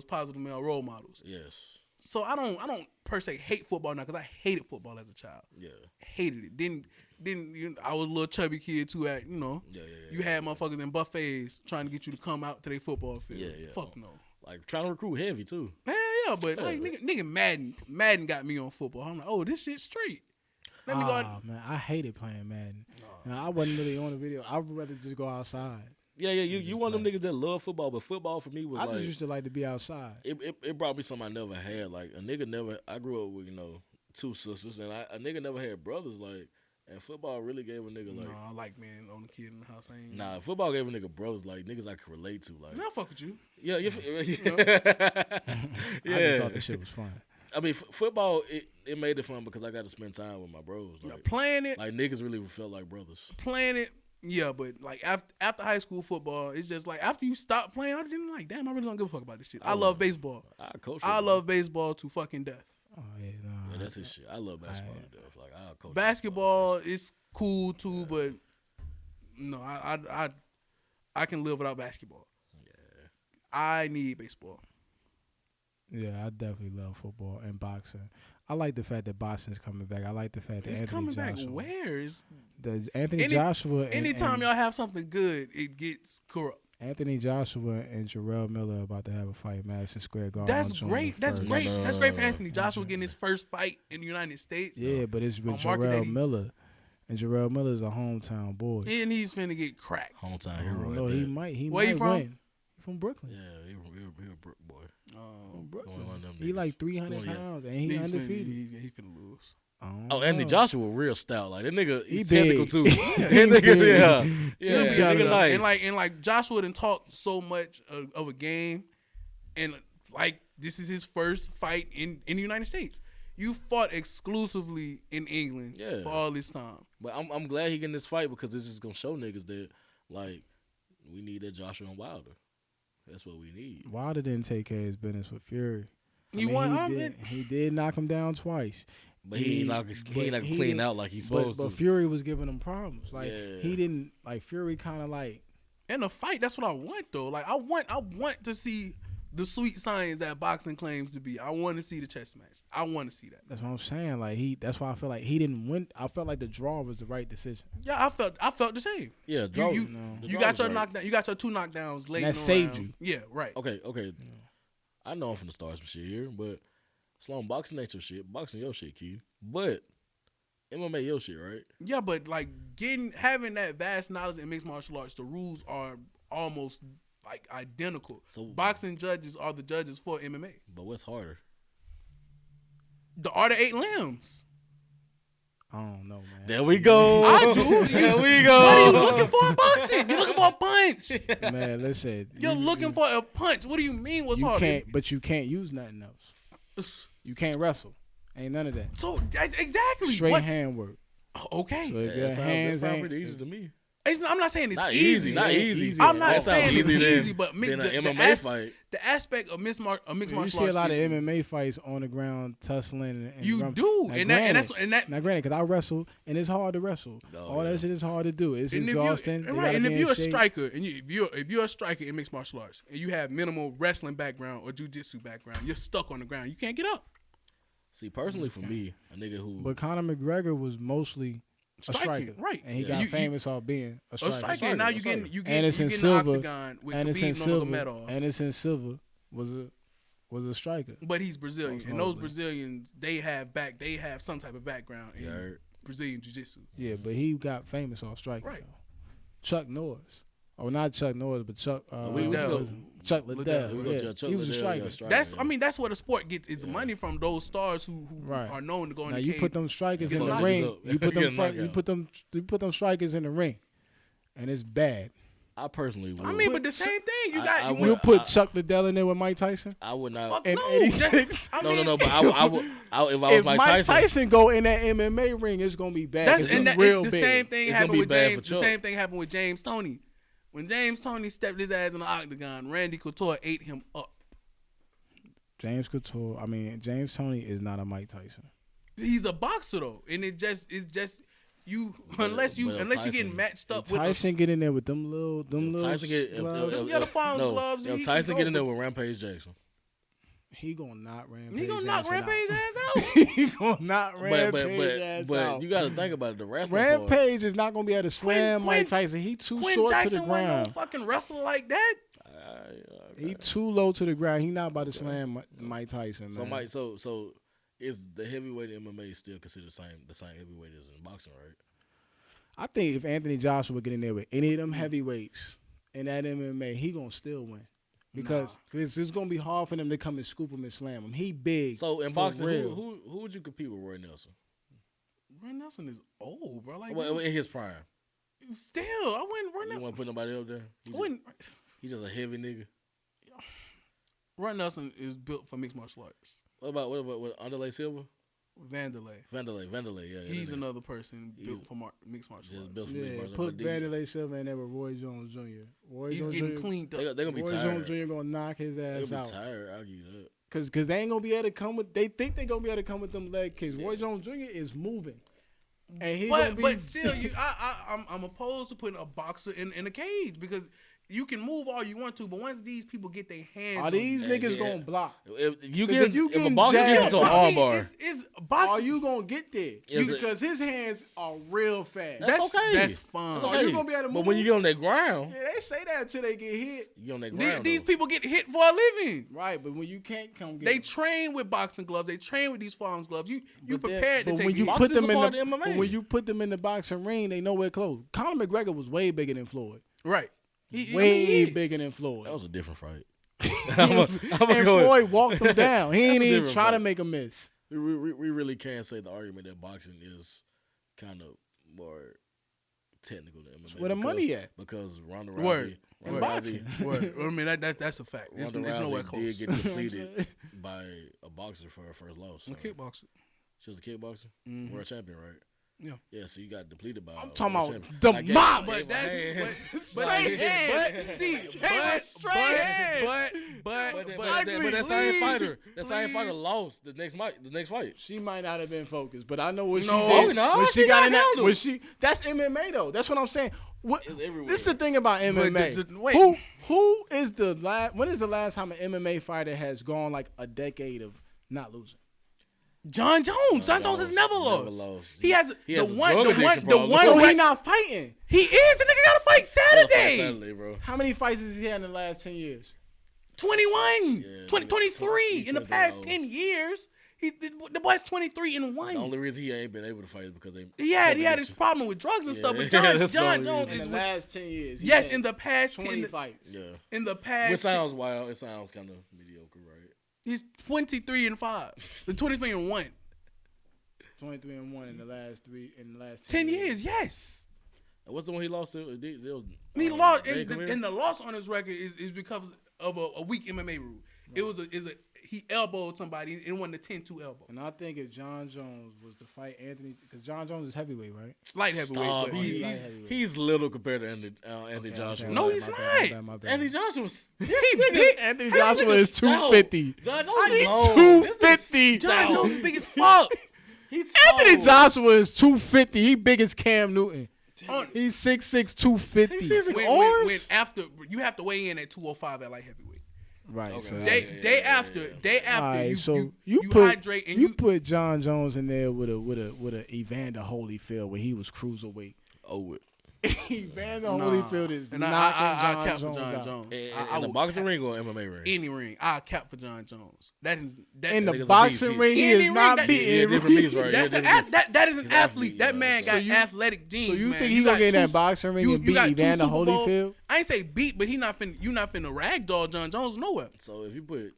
positive male role models. Yes. So I don't per se hate football now because I hated football as a child. Yeah. Hated it. Then I was a little chubby kid too. Yeah. You had motherfuckers in buffets trying to get you to come out to their football field. Yeah. Fuck no. Like trying to recruit heavy too. Hell yeah, but like nigga Madden got me on football. I'm like, oh, this shit's straight. Let me go out. Man, I hated playing Madden. Now, I wasn't really on the video. I would rather just go outside. Yeah. You one of them niggas that love football, but football for me was I like just used to like to be outside. it brought me something I never had. Like a nigga never. I grew up with 2 sisters, and a nigga never had brothers. Like, and football really gave a nigga like. No, I like being on the kid in the house. I ain't. Nah, football gave a nigga brothers like niggas I could relate to. Like, Nah, I fuck with you. yeah, I just yeah. thought this shit was fun. I mean, football it made it fun because I got to spend time with my bros. Yeah, Like, playing it, like niggas really felt like brothers. yeah, but like after high school football, it's just like after you stop playing, I didn't like. Damn, I really don't give a fuck about this shit. I love baseball. I coach. I football. love baseball to fucking death. Oh yeah, no. Yeah, that's his shit. I love basketball to death. Like I'll coach Basketball is cool too, but no, I can live without basketball. Yeah. I need baseball. Yeah, I definitely love football and boxing. I like the fact that boxing is coming back. I like the fact that It's Anthony coming back. Joshua. Where is The Anthony Any- Joshua. anytime and y'all have something good, it gets corrupt. Anthony Joshua and Jarrell Miller are about to have a fight, Madison Square Garden. That's on June great. the That's 1st. great. No. That's great for Anthony Joshua getting his first fight in the United States. Yeah, but it's with On market that Jarrell he- Miller, and Jarrell Miller's a hometown boy. And he's finna get cracked. Hometown I hero. don't at know. He that. might. He Where might you from? win. He from Brooklyn. Yeah, he a Brook boy. From Brooklyn. One of them He niggas. like 300 One of- pounds, and he He's undefeated. He's finna lose. I don't Oh, Anthony know. Joshua real stout. Like that nigga, He he's technical big. too. He That nigga, big. yeah, He'll yeah, be that out of nigga there. nice. And like Joshua done talked so much of a game, and like this is his first fight in the United States. You fought exclusively in England Yeah. for all this time. But I'm glad he getting this fight because this is gonna show niggas that like we need that Joshua and Wilder. That's what we need. Wilder didn't take care of his business with Fury. He won. He did knock him down twice. But he ain't like clean didn't- out like he's But, supposed but to. Fury was giving him problems. Like Yeah. he didn't like Fury. Kind of like In a fight, that's what I want though. Like I want to see the sweet science that boxing claims to be. I want to see the chess match. I want to see that. that's what I'm saying. Like that's why I feel like he didn't win. I felt like the draw was the right decision. Yeah, I felt the same. Yeah, draw, you No. the You draw got was your right. knockdown. You got your 2 knockdowns late. That in the saved round. you. Yeah, right. Okay. I know I'm finna start some shit here, but Sloan, boxing ain't your shit. Boxing your shit, kid. But MMA your shit, right? Yeah, but like having that vast knowledge in mixed martial arts, the rules are almost like identical. So- boxing judges are the judges for MMA. But what's harder? The art of 8 limbs. I don't know, man. There we go. I do. There we What are you go. looking for in boxing? You're looking for a punch. Man, listen. You're looking for a punch. What do you mean? What's You harder? can't, but you can't use nothing else. You can't wrestle. Ain't none of that. So that's exactly Straight what's- hand work. Okay. So if That your sounds hands that's ain't. pretty easy to me. I'm not saying it's Not easy. easy, not easy. I'm not That sounds saying it's easy easy, but than the an MMA as- fight. The aspect of mixed You martial arts. see a lot of is- MMA fights on the ground, tussling. And You rum- do, Now, and granted, that. Now, granted, because I wrestle, and it's hard to wrestle. Oh, All yeah. that shit is hard to do. It's And exhausting. They right, gotta and be if in you're a shape. striker, and if you're a striker in mixed martial arts, and you have minimal wrestling background or jujitsu background, you're stuck on the ground. You can't get up. See, personally for me, a nigga who But Conor McGregor was mostly a Striking, striker, right. And he Yeah. got You- famous off being a A striker. striker, and now you striker. getting Anderson you getting Silva- the octagon with Anderson Khabib Silva. Nurmagomedov. Anderson Silva was a striker. But he's Brazilian, and those Supposedly. Brazilians they have some type of background in You heard? Brazilian jiu-jitsu. Yeah, but he got famous off striking. Right. Though. Chuck Norris. Oh, not Chuck Norris, but Chuck. we Liddell. Chuck Liddell. Liddell. We go Yeah. to Chuck He was a Liddell, striker. yeah, That's yeah. I mean that's where the sport gets its Yeah. money from. Those stars who Right. are known to go in Now the you cage. put them strikers Get in the knocked ring. up. You put Get them. knocked You out. put them strikers in the ring, and it's bad. I personally would. I mean, but the same thing. You I- got I you would- You put Chuck Liddell in there with Mike Tyson. I would not. fuck in no. 86. I No, mean, But I would. If I was If Mike Mike Tyson, Tyson go in that MMA ring, it's gonna be bad. That's 'cause and he's that, real the big. same thing It's gonna happened be with bad James. for The Chuck. same thing happened with James Toney. When James Toney stepped his ass in the octagon, Randy Couture ate him up. James Toney is not a Mike Tyson. He's a boxer though, and it's just you unless you but getting Tyson- matched up If with Tyson get in there with them little Tyson get if, gloves, Them yellow farms gloves, if he Tyson can get go, in there but- with Rampage Jackson. he gonna knock Rampage. he gonna knock ass Rampage out. ass out. he gonna knock Rampage ass But out. you got to think about it. The wrestling part. Rampage is not gonna be able to slam Quinn- Mike Tyson. He too Quinn short Jackson to the wasn't no ground. fucking wrestler like that. He too low to the ground. He not about to slam Mike Tyson, man. So Mike, so is the heavyweight MMA still considered the same heavyweight as in boxing, right? I think if Anthony Joshua get in there with any of them heavyweights in that MMA, he gonna still win. Because it's gonna be hard for them to come and scoop him and slam him. He big. So in for boxing, real. who would you compete with? Roy Nelson? Roy Nelson is old, bro. Like Well, in his prime, still, I wouldn't. Roy you Nelson. want to put nobody up there? I wouldn't. He's just a heavy nigga. Roy Nelson is built for mixed martial arts. What about with Underlay Silva? Vanderlei. Vanderlei, yeah. He's yeah. another person He's- built for mixed martial Just arts. built from Yeah, big martial put arts, but Vanderlei Silva in there with Roy Jones Jr. Roy He's Jones getting Jr. cleaned up. They're gonna be Roy tired. Jones Jr. gonna knock his They're ass gonna out. be tired. I'll give you that. Cause they ain't gonna be able to come with. They think they gonna be able to come with them leg kicks. Roy Jones Jr. is moving, and he gonna be. But still, I'm opposed to putting a boxer in a cage because you can move all you want to, but once these people get their hands, Are on these you, niggas yeah. gonna block? If you Cause get if you if a getting boxer jabbed- gets into an I mean, armbar, it's Are boxing. you gonna get there? Is it- Because his hands are real fast. That's okay. That's fun. That's Are okay. you gonna be able to But move? when you get on that ground, Yeah, they say that until they get hit. you get on that These, ground. these though. people get hit for a living. Right, but when you can't come get They them. train with boxing gloves. They train with these firearms gloves. You But prepared to but take when you hits. put them Boxing's in a part the of MMA. but when you put them in the boxing ring, they nowhere close. Conor McGregor was way bigger than Floyd. Right. Way he is. bigger than Floyd. That was a different fight. And Floyd walked him down. He That's ain't a even different try to fight. make a miss. We really can't say the argument that boxing is kind of more technical than MMA. Where the money at? Because Ronda Word. Rousey, In boxing. Word. I mean, that's a fact. It's Ronda nowhere Rousey close. did get depleted by a boxer for her first loss. A kickboxer. She was a kickboxer, Mhm. world champion, right? Yeah. Yeah, so you got depleted by. I'm a talking world about champion. the Like, mob. But that's Straight hands. Straight hands. but that same fighter, lost the next fight. She might not have been focused, but I know what No. she did. No, when she she got got in that, handled. when she that's MMA though. That's what I'm saying. What It's everywhere. this is the thing about MMA. wait. Who is the last? When is the last time an MMA fighter has gone like a decade of not losing? John Jones. John Jones has never lost. He has He the has a one. drug The addiction one. The problem. one. So he rec- not fighting. He is. The nigga got to fight Saturday. Saturday, bro. How many fights has he had in the last 10 years? 21. Yeah, 20, 23 in the 23 past old. 10 years. The boy's 23 and The 1. only reason he ain't been able to fight is because they. He had his problem with drugs and stuff, but John that's the only Jones In is the with, last 10 years. he yes had in the past 20 10, fights. Yeah. in the It past sounds wild. It sounds kind of mediocre, right? he's 23 and 5. The 23 and 1. 23 and 1 in the last 10 years, yes. What's the one he lost to? It was, He lost, Dave Cormier? and the loss on his record is because of a weak MMA rule. Right. He elbowed somebody and won the 10-2 elbow. And I think if John Jones was to fight Anthony, because John Jones is heavyweight, right? Light heavyweight, Stop. but he's he's, light heavyweight. He's little compared to Anthony Joshua. No, he's not. Anthony Joshua was. he big. Anthony This Joshua nigga's is 250. John Jones I is need long. 250. John Jones is big as fuck. He's Anthony tall. Joshua is 250. He big as Cam Newton. On- He's 6'6", 250. He's when arms? after you have to weigh in at 205 at light heavyweight. Right. Okay. So, Day after all right, you, so you put hydrate and you put John Jones in there with a Evander Holyfield where he was cruiserweight. Oh, Evander Holyfield is and knocking I John cap for Jones John out. Jones. in I the will boxing cap ring or MMA ring? any ring. I cap for John Jones. That is that In nigga's the a boxing beast. ring, he Any is ring not that- beating. Yeah, different beast, right? That's Yeah, an different beast. that is an He's athlete. That yeah. man So got you- athletic genes. So you man. think he gonna got get in two- that boxing ring and beat got two Evander Super Bowl- Holyfield? I ain't say beat, but you not finna ragdoll John Jones nowhere. So if you put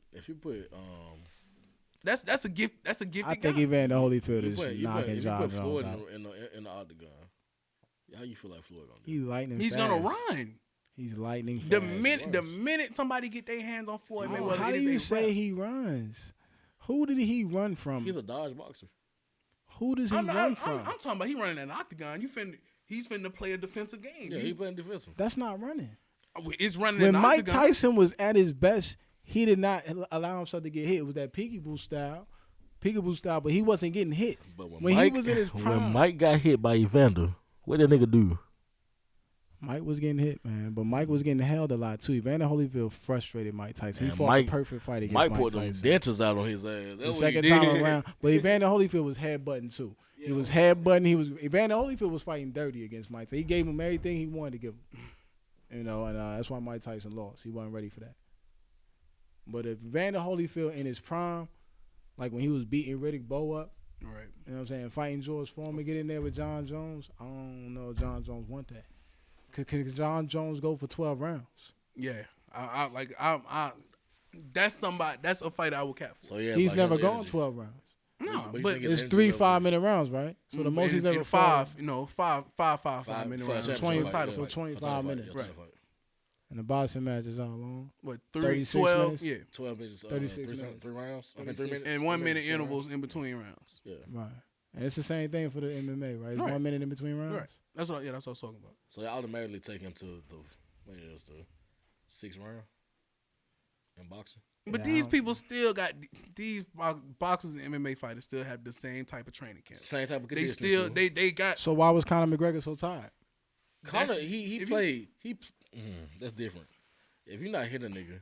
That's a gift. That's a gift. I think Evander Holyfield you is put knocking John Jones Floyd out. in the octagon, how you feel like Floyd gonna do? He's lightning. He's fast. gonna run. He's lightning fast. The minute somebody get their hands on Floyd Mayweather, How it do is you a say wrap. he runs? Who did he run from? He's a dodge boxer. Who does he I'm run from? talking about he running an octagon. He's finna play a defensive game. Yeah, he playing defensive. That's not running. It's running When an Mike octagon. Tyson was at his best, he did not allow himself to get hit. It was that peekaboo style, but he wasn't getting hit. But When he was in his prime, Mike got hit by Evander, what that nigga do? Mike was getting hit, man. But Mike was getting held a lot too. Evander Holyfield frustrated Mike Tyson. Man, He fought Mike- the perfect fight against Mike Mike put them Tyson. dentures out on his ass. The That's what second he did. time around, but Evander Holyfield was headbutting too. He was headbutting. Evander Holyfield was fighting dirty against Mike. So he gave him everything he wanted to give him. And that's why Mike Tyson lost. He wasn't ready for that. But if Evander Holyfield in his prime, like when he was beating Riddick Bowe up, Right. you know what I'm saying, fighting George Foreman, get in there with John Jones, I don't know if John Jones want that. Could John Jones go for 12 rounds? Yeah. That's somebody. That's a fight I would cap for. So yeah, He's like never his gone energy. 12 rounds. No, But you but think his It's energy 3 level- 5-minute rounds, right? So the most he's ever five. fought. You know, five minute Five rounds. championship 20 fight, title, yeah. so For 25 title fight, minutes. yeah, title fight. And the boxing match is how long? What 36 12? minutes? Yeah, 12 minutes, 36 three, minutes. 3 rounds. I mean, 3 36. minutes. and 1 minute intervals in between rounds. Yeah. Right. And it's the same thing for the MMA, right? It's Right. 1 minute in between rounds. Right. That's what I was talking about. So they automatically take him to the, what is the 6th round in boxing. But Yeah, I these don't- people still got these boxers and MMA fighters still have the same type of training camp. Same type of They conditioning. still too. they got. So why was Conor McGregor so tired? Conor, that's- he if you- played. That's different. If you're not hitting a nigga,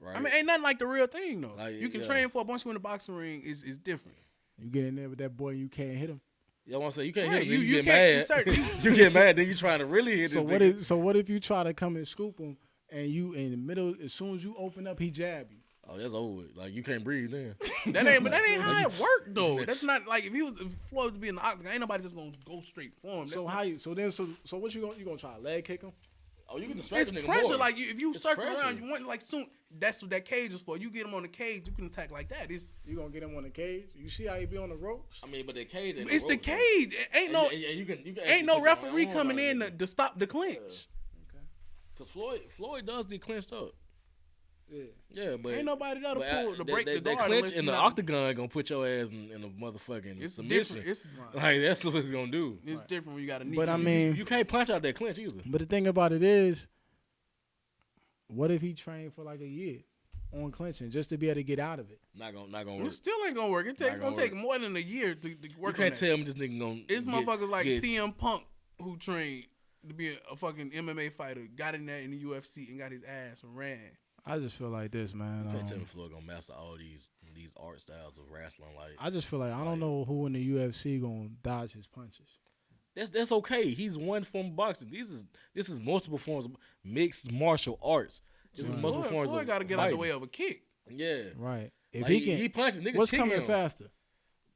right? I mean, ain't nothing like the real thing though. Like, you can yeah. train for a bunch of in the boxing ring is different. You get in there with that boy, you can't hit him. you want to say you can't Right, hit him, then you get can't mad. insert- You get mad, then you trying to really hit So this what nigga. if you try to come and scoop him and you in the middle, as soon as you open up, he jab you? Oh, that's over with. Like, you can't breathe then. That ain't how it worked though. That's not like if Floyd was be in the octagon, ain't nobody just gonna go straight for him. So That's how you? So what you gonna try? Leg kick him? Oh, you can distract it's the nigga pressure. more. Like if you It's circle pressure. around, you want like soon. That's what that cage is for. You get him on the cage, you can attack like that. You gonna get him on the cage? You see how he be on the ropes? I mean, but the cage. ain't It's the ropes, though. cage. It ain't no And you can ain't actually no put your referee arm coming around in it. to stop the clinch. Cause Floyd does get clinched up. Yeah. Yeah, but Ain't nobody there to but pull to break the that guard. clinch unless in you the not- octagon gonna put your ass in a motherfucking It's submission. different. It's Like that's what it's gonna do. different when you got a knee. But I in. mean, You can't punch out that clinch either. but the thing about it is, what if he trained for like a year on clinching just to be able to get out of it? Not gonna it work. still ain't gonna work. It's Not gonna gonna take work. more than a year to You work. can't on tell me this nigga gonna. It's get- motherfuckers like get- CM Punk who trained to be a fucking MMA fighter, got in there in the UFC and got his ass and ran. I just feel like this, man. You can't tell me Floyd gonna master all these art styles of wrestling. Like I just feel like I don't know who in the UFC gonna dodge his punches. that's okay. He's one form of boxing. This is multiple forms of mixed martial arts. This is multiple forms Floyd of got to get out the fighting. way of a kick. Yeah. Right. If Like, he can, he punches niggas. what's kick coming him. faster?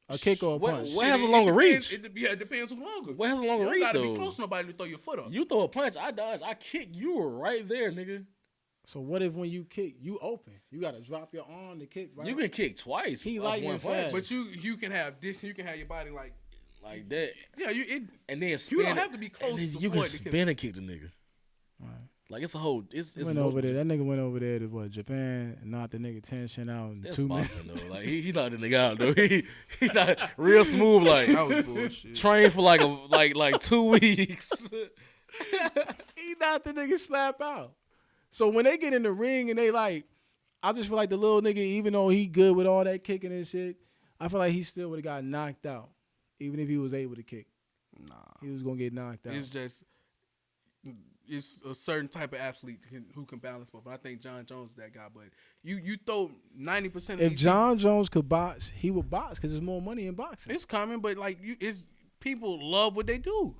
A kick or a What- punch? what has a It longer depends- reach? It depends who longer. What has a longer you reach don't gotta though? be close to nobody to throw your foot up. You throw a punch, I dodge, I kick, you were right there, nigga. So what if when you kick, you open? You gotta drop your arm to kick. Right? You can kick twice. He off lightning one punch. fast. But you can have this. You can have your body like like that, yeah. and then spin. You don't it, have to be close and then to you can Floyd to kick. spin and kick the nigga. Right. Like it's a whole. It's Went over there. That nigga went over there to what? Japan and knocked the nigga 10 shit out in That's 2 minutes. boxing though. Like he knocked the nigga out though. He not real smooth. Like That was bullshit. trained for like like 2 weeks. He knocked the nigga slap out. So when they get in the ring and they like, I just feel like the little nigga, even though he good with all that kicking and shit, I feel like he still would have got knocked out, even if he was able to kick. Nah, He was gonna get knocked out. it's just it's a certain type of athlete who can balance both. I think John Jones is that guy. But you throw 90% of If these John Jones could box, he would box because there's more money in boxing. it's common, but like people love what they do.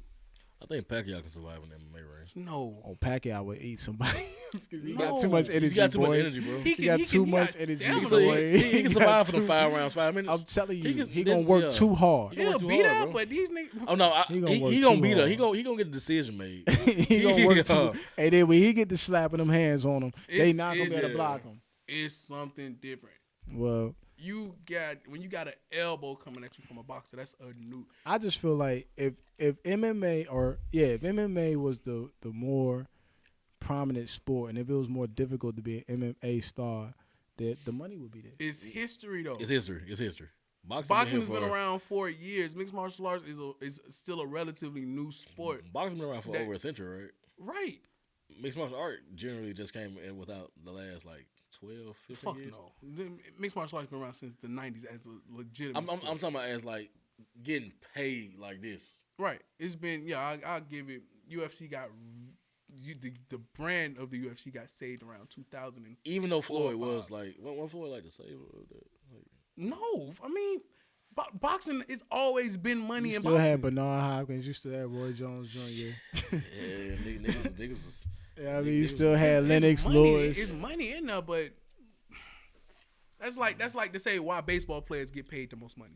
I think Pacquiao can survive in the MMA range. No, Oh, Pacquiao would eat somebody. 'Cause he No. got too much energy. He's got too much boy. energy, bro. he He got too much got energy, stamina. boy. He can He survive got for the too- 5 rounds, 5 minutes. I'm telling you, He he can- gonna work yeah. too hard. He gonna He'll too beat hard, up, bro. but these niggas. Oh no, He gonna work he gonna too beat her. hard. He gonna get a decision made. He gonna work too. Yeah. Hey, then when he get to slapping them hands on him, they It's- not gonna be able to it's- block him. It's something different. Well, When you got an elbow coming at you from a boxer, that's a new. I just feel like if MMA if MMA was the more prominent sport, and if it was more difficult to be an MMA star, that the money would be there. It's history though. It's history. It's history. Boxing here has been for- around for years. Mixed martial arts is still a relatively new sport. Boxing been around for That- over a century, right? Right. Mixed martial art generally just came in without the last like 12, 15 Fuck years. no. Mixed martial arts been around since the 90s as a legitimate I'm sport. talking about as like getting paid like this. Right. It's been, I'll give it. UFC got, the brand of the UFC got saved around 2000. Even though Floyd 4 or was 5. like, what Floyd like to say? Like, No. I mean, boxing has always been money You in still boxing. had Bernard Hopkins. You still had Roy Jones Jr. yeah, niggas was. Yeah, I mean, you Niggas- still had It's Lennox money, Lewis. It's money in there, but that's like to say why baseball players get paid the most money.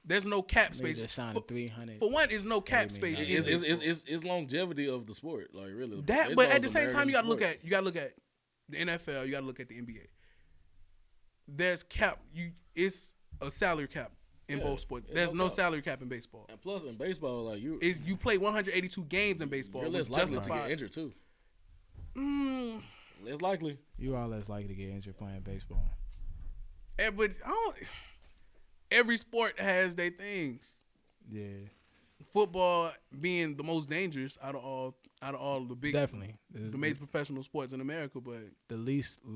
There's no cap Niggas space. just signed a 300. For one, there's no cap Maybe space. not. in baseball. It's longevity of the sport, like really. That, Baseball but at is the same time, you American gotta sport. look at the NFL. You gotta look at the NBA. There's cap. It's a salary cap in Yeah, both sports. it's There's no no cap. salary cap in baseball. And plus, in baseball, like you You play 182 games in baseball. you're Which less likely to justified. get injured too. Less likely. You are less likely to get injured playing baseball. But I don't. Every sport has their things. Yeah, Football being the most dangerous out of all the big, definitely. the major professional sports in America, but The least of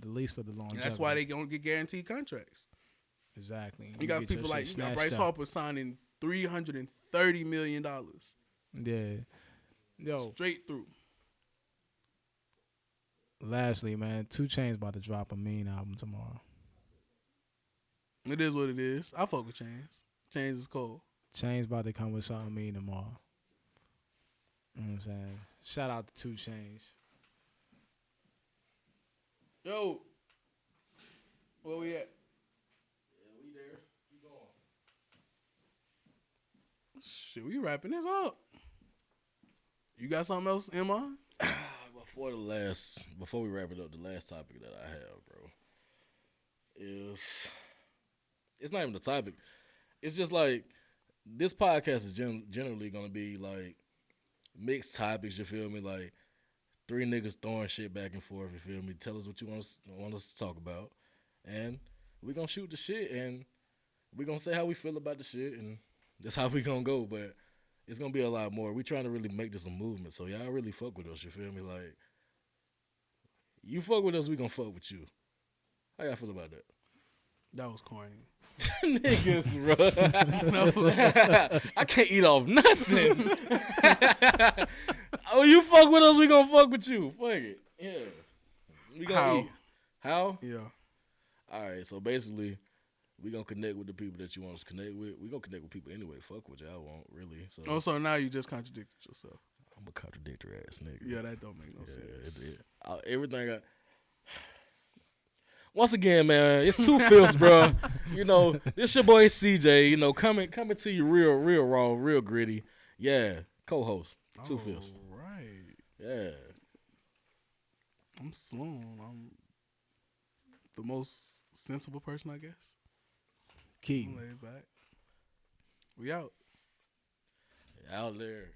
the longevity. that's why they don't get guaranteed contracts. Exactly. You got get your people like shit you got snatched Bryce up. Harper signing $330 million Yeah. Yo, straight through. lastly, man, 2 Chainz about to drop a mean album tomorrow. It is what it is. I fuck with Chains. Chains is cold. Chainz about to come with something mean tomorrow. You know what I'm saying? Shout out to 2 Chainz. Yo, where we at? Yeah, we there. Keep going. Shit, we wrapping this up. You got something else in mind? Before we wrap it up, the last topic that I have, bro, is it's not even the topic. It's just like this podcast is generally gonna be like mixed topics. You feel me? Like 3 niggas throwing shit back and forth. You feel me? Tell us what you want us to talk about, and we gonna shoot the shit, and we gonna say how we feel about the shit, and that's how we gonna go. But it's gonna be a lot more. We trying to really make this a movement, so y'all really fuck with us. You feel me? Like you fuck with us, we gonna fuck with you. How y'all feel about that? That was corny. Niggas, bro. I can't eat off nothing. Oh, you fuck with us, we gonna fuck with you. Fuck it. Yeah. We gonna How? eat. How? Yeah. All right, so basically, we gonna connect with the people that you want us to connect with. We gonna connect with people anyway. Fuck what y'all want, really. So Oh, so now you just contradicted yourself. I'm a contradictory ass nigga. Yeah, that don't make no Yeah, sense. everything I. Once again, man, it's 2 Fifths, bro. You know, this your boy CJ. You know, coming to you real raw, real gritty. Yeah, co-host 2 Fifths. All right. Yeah, I'm slow. I'm the most sensible person, I guess. Key. I'm laid back. We out. out there.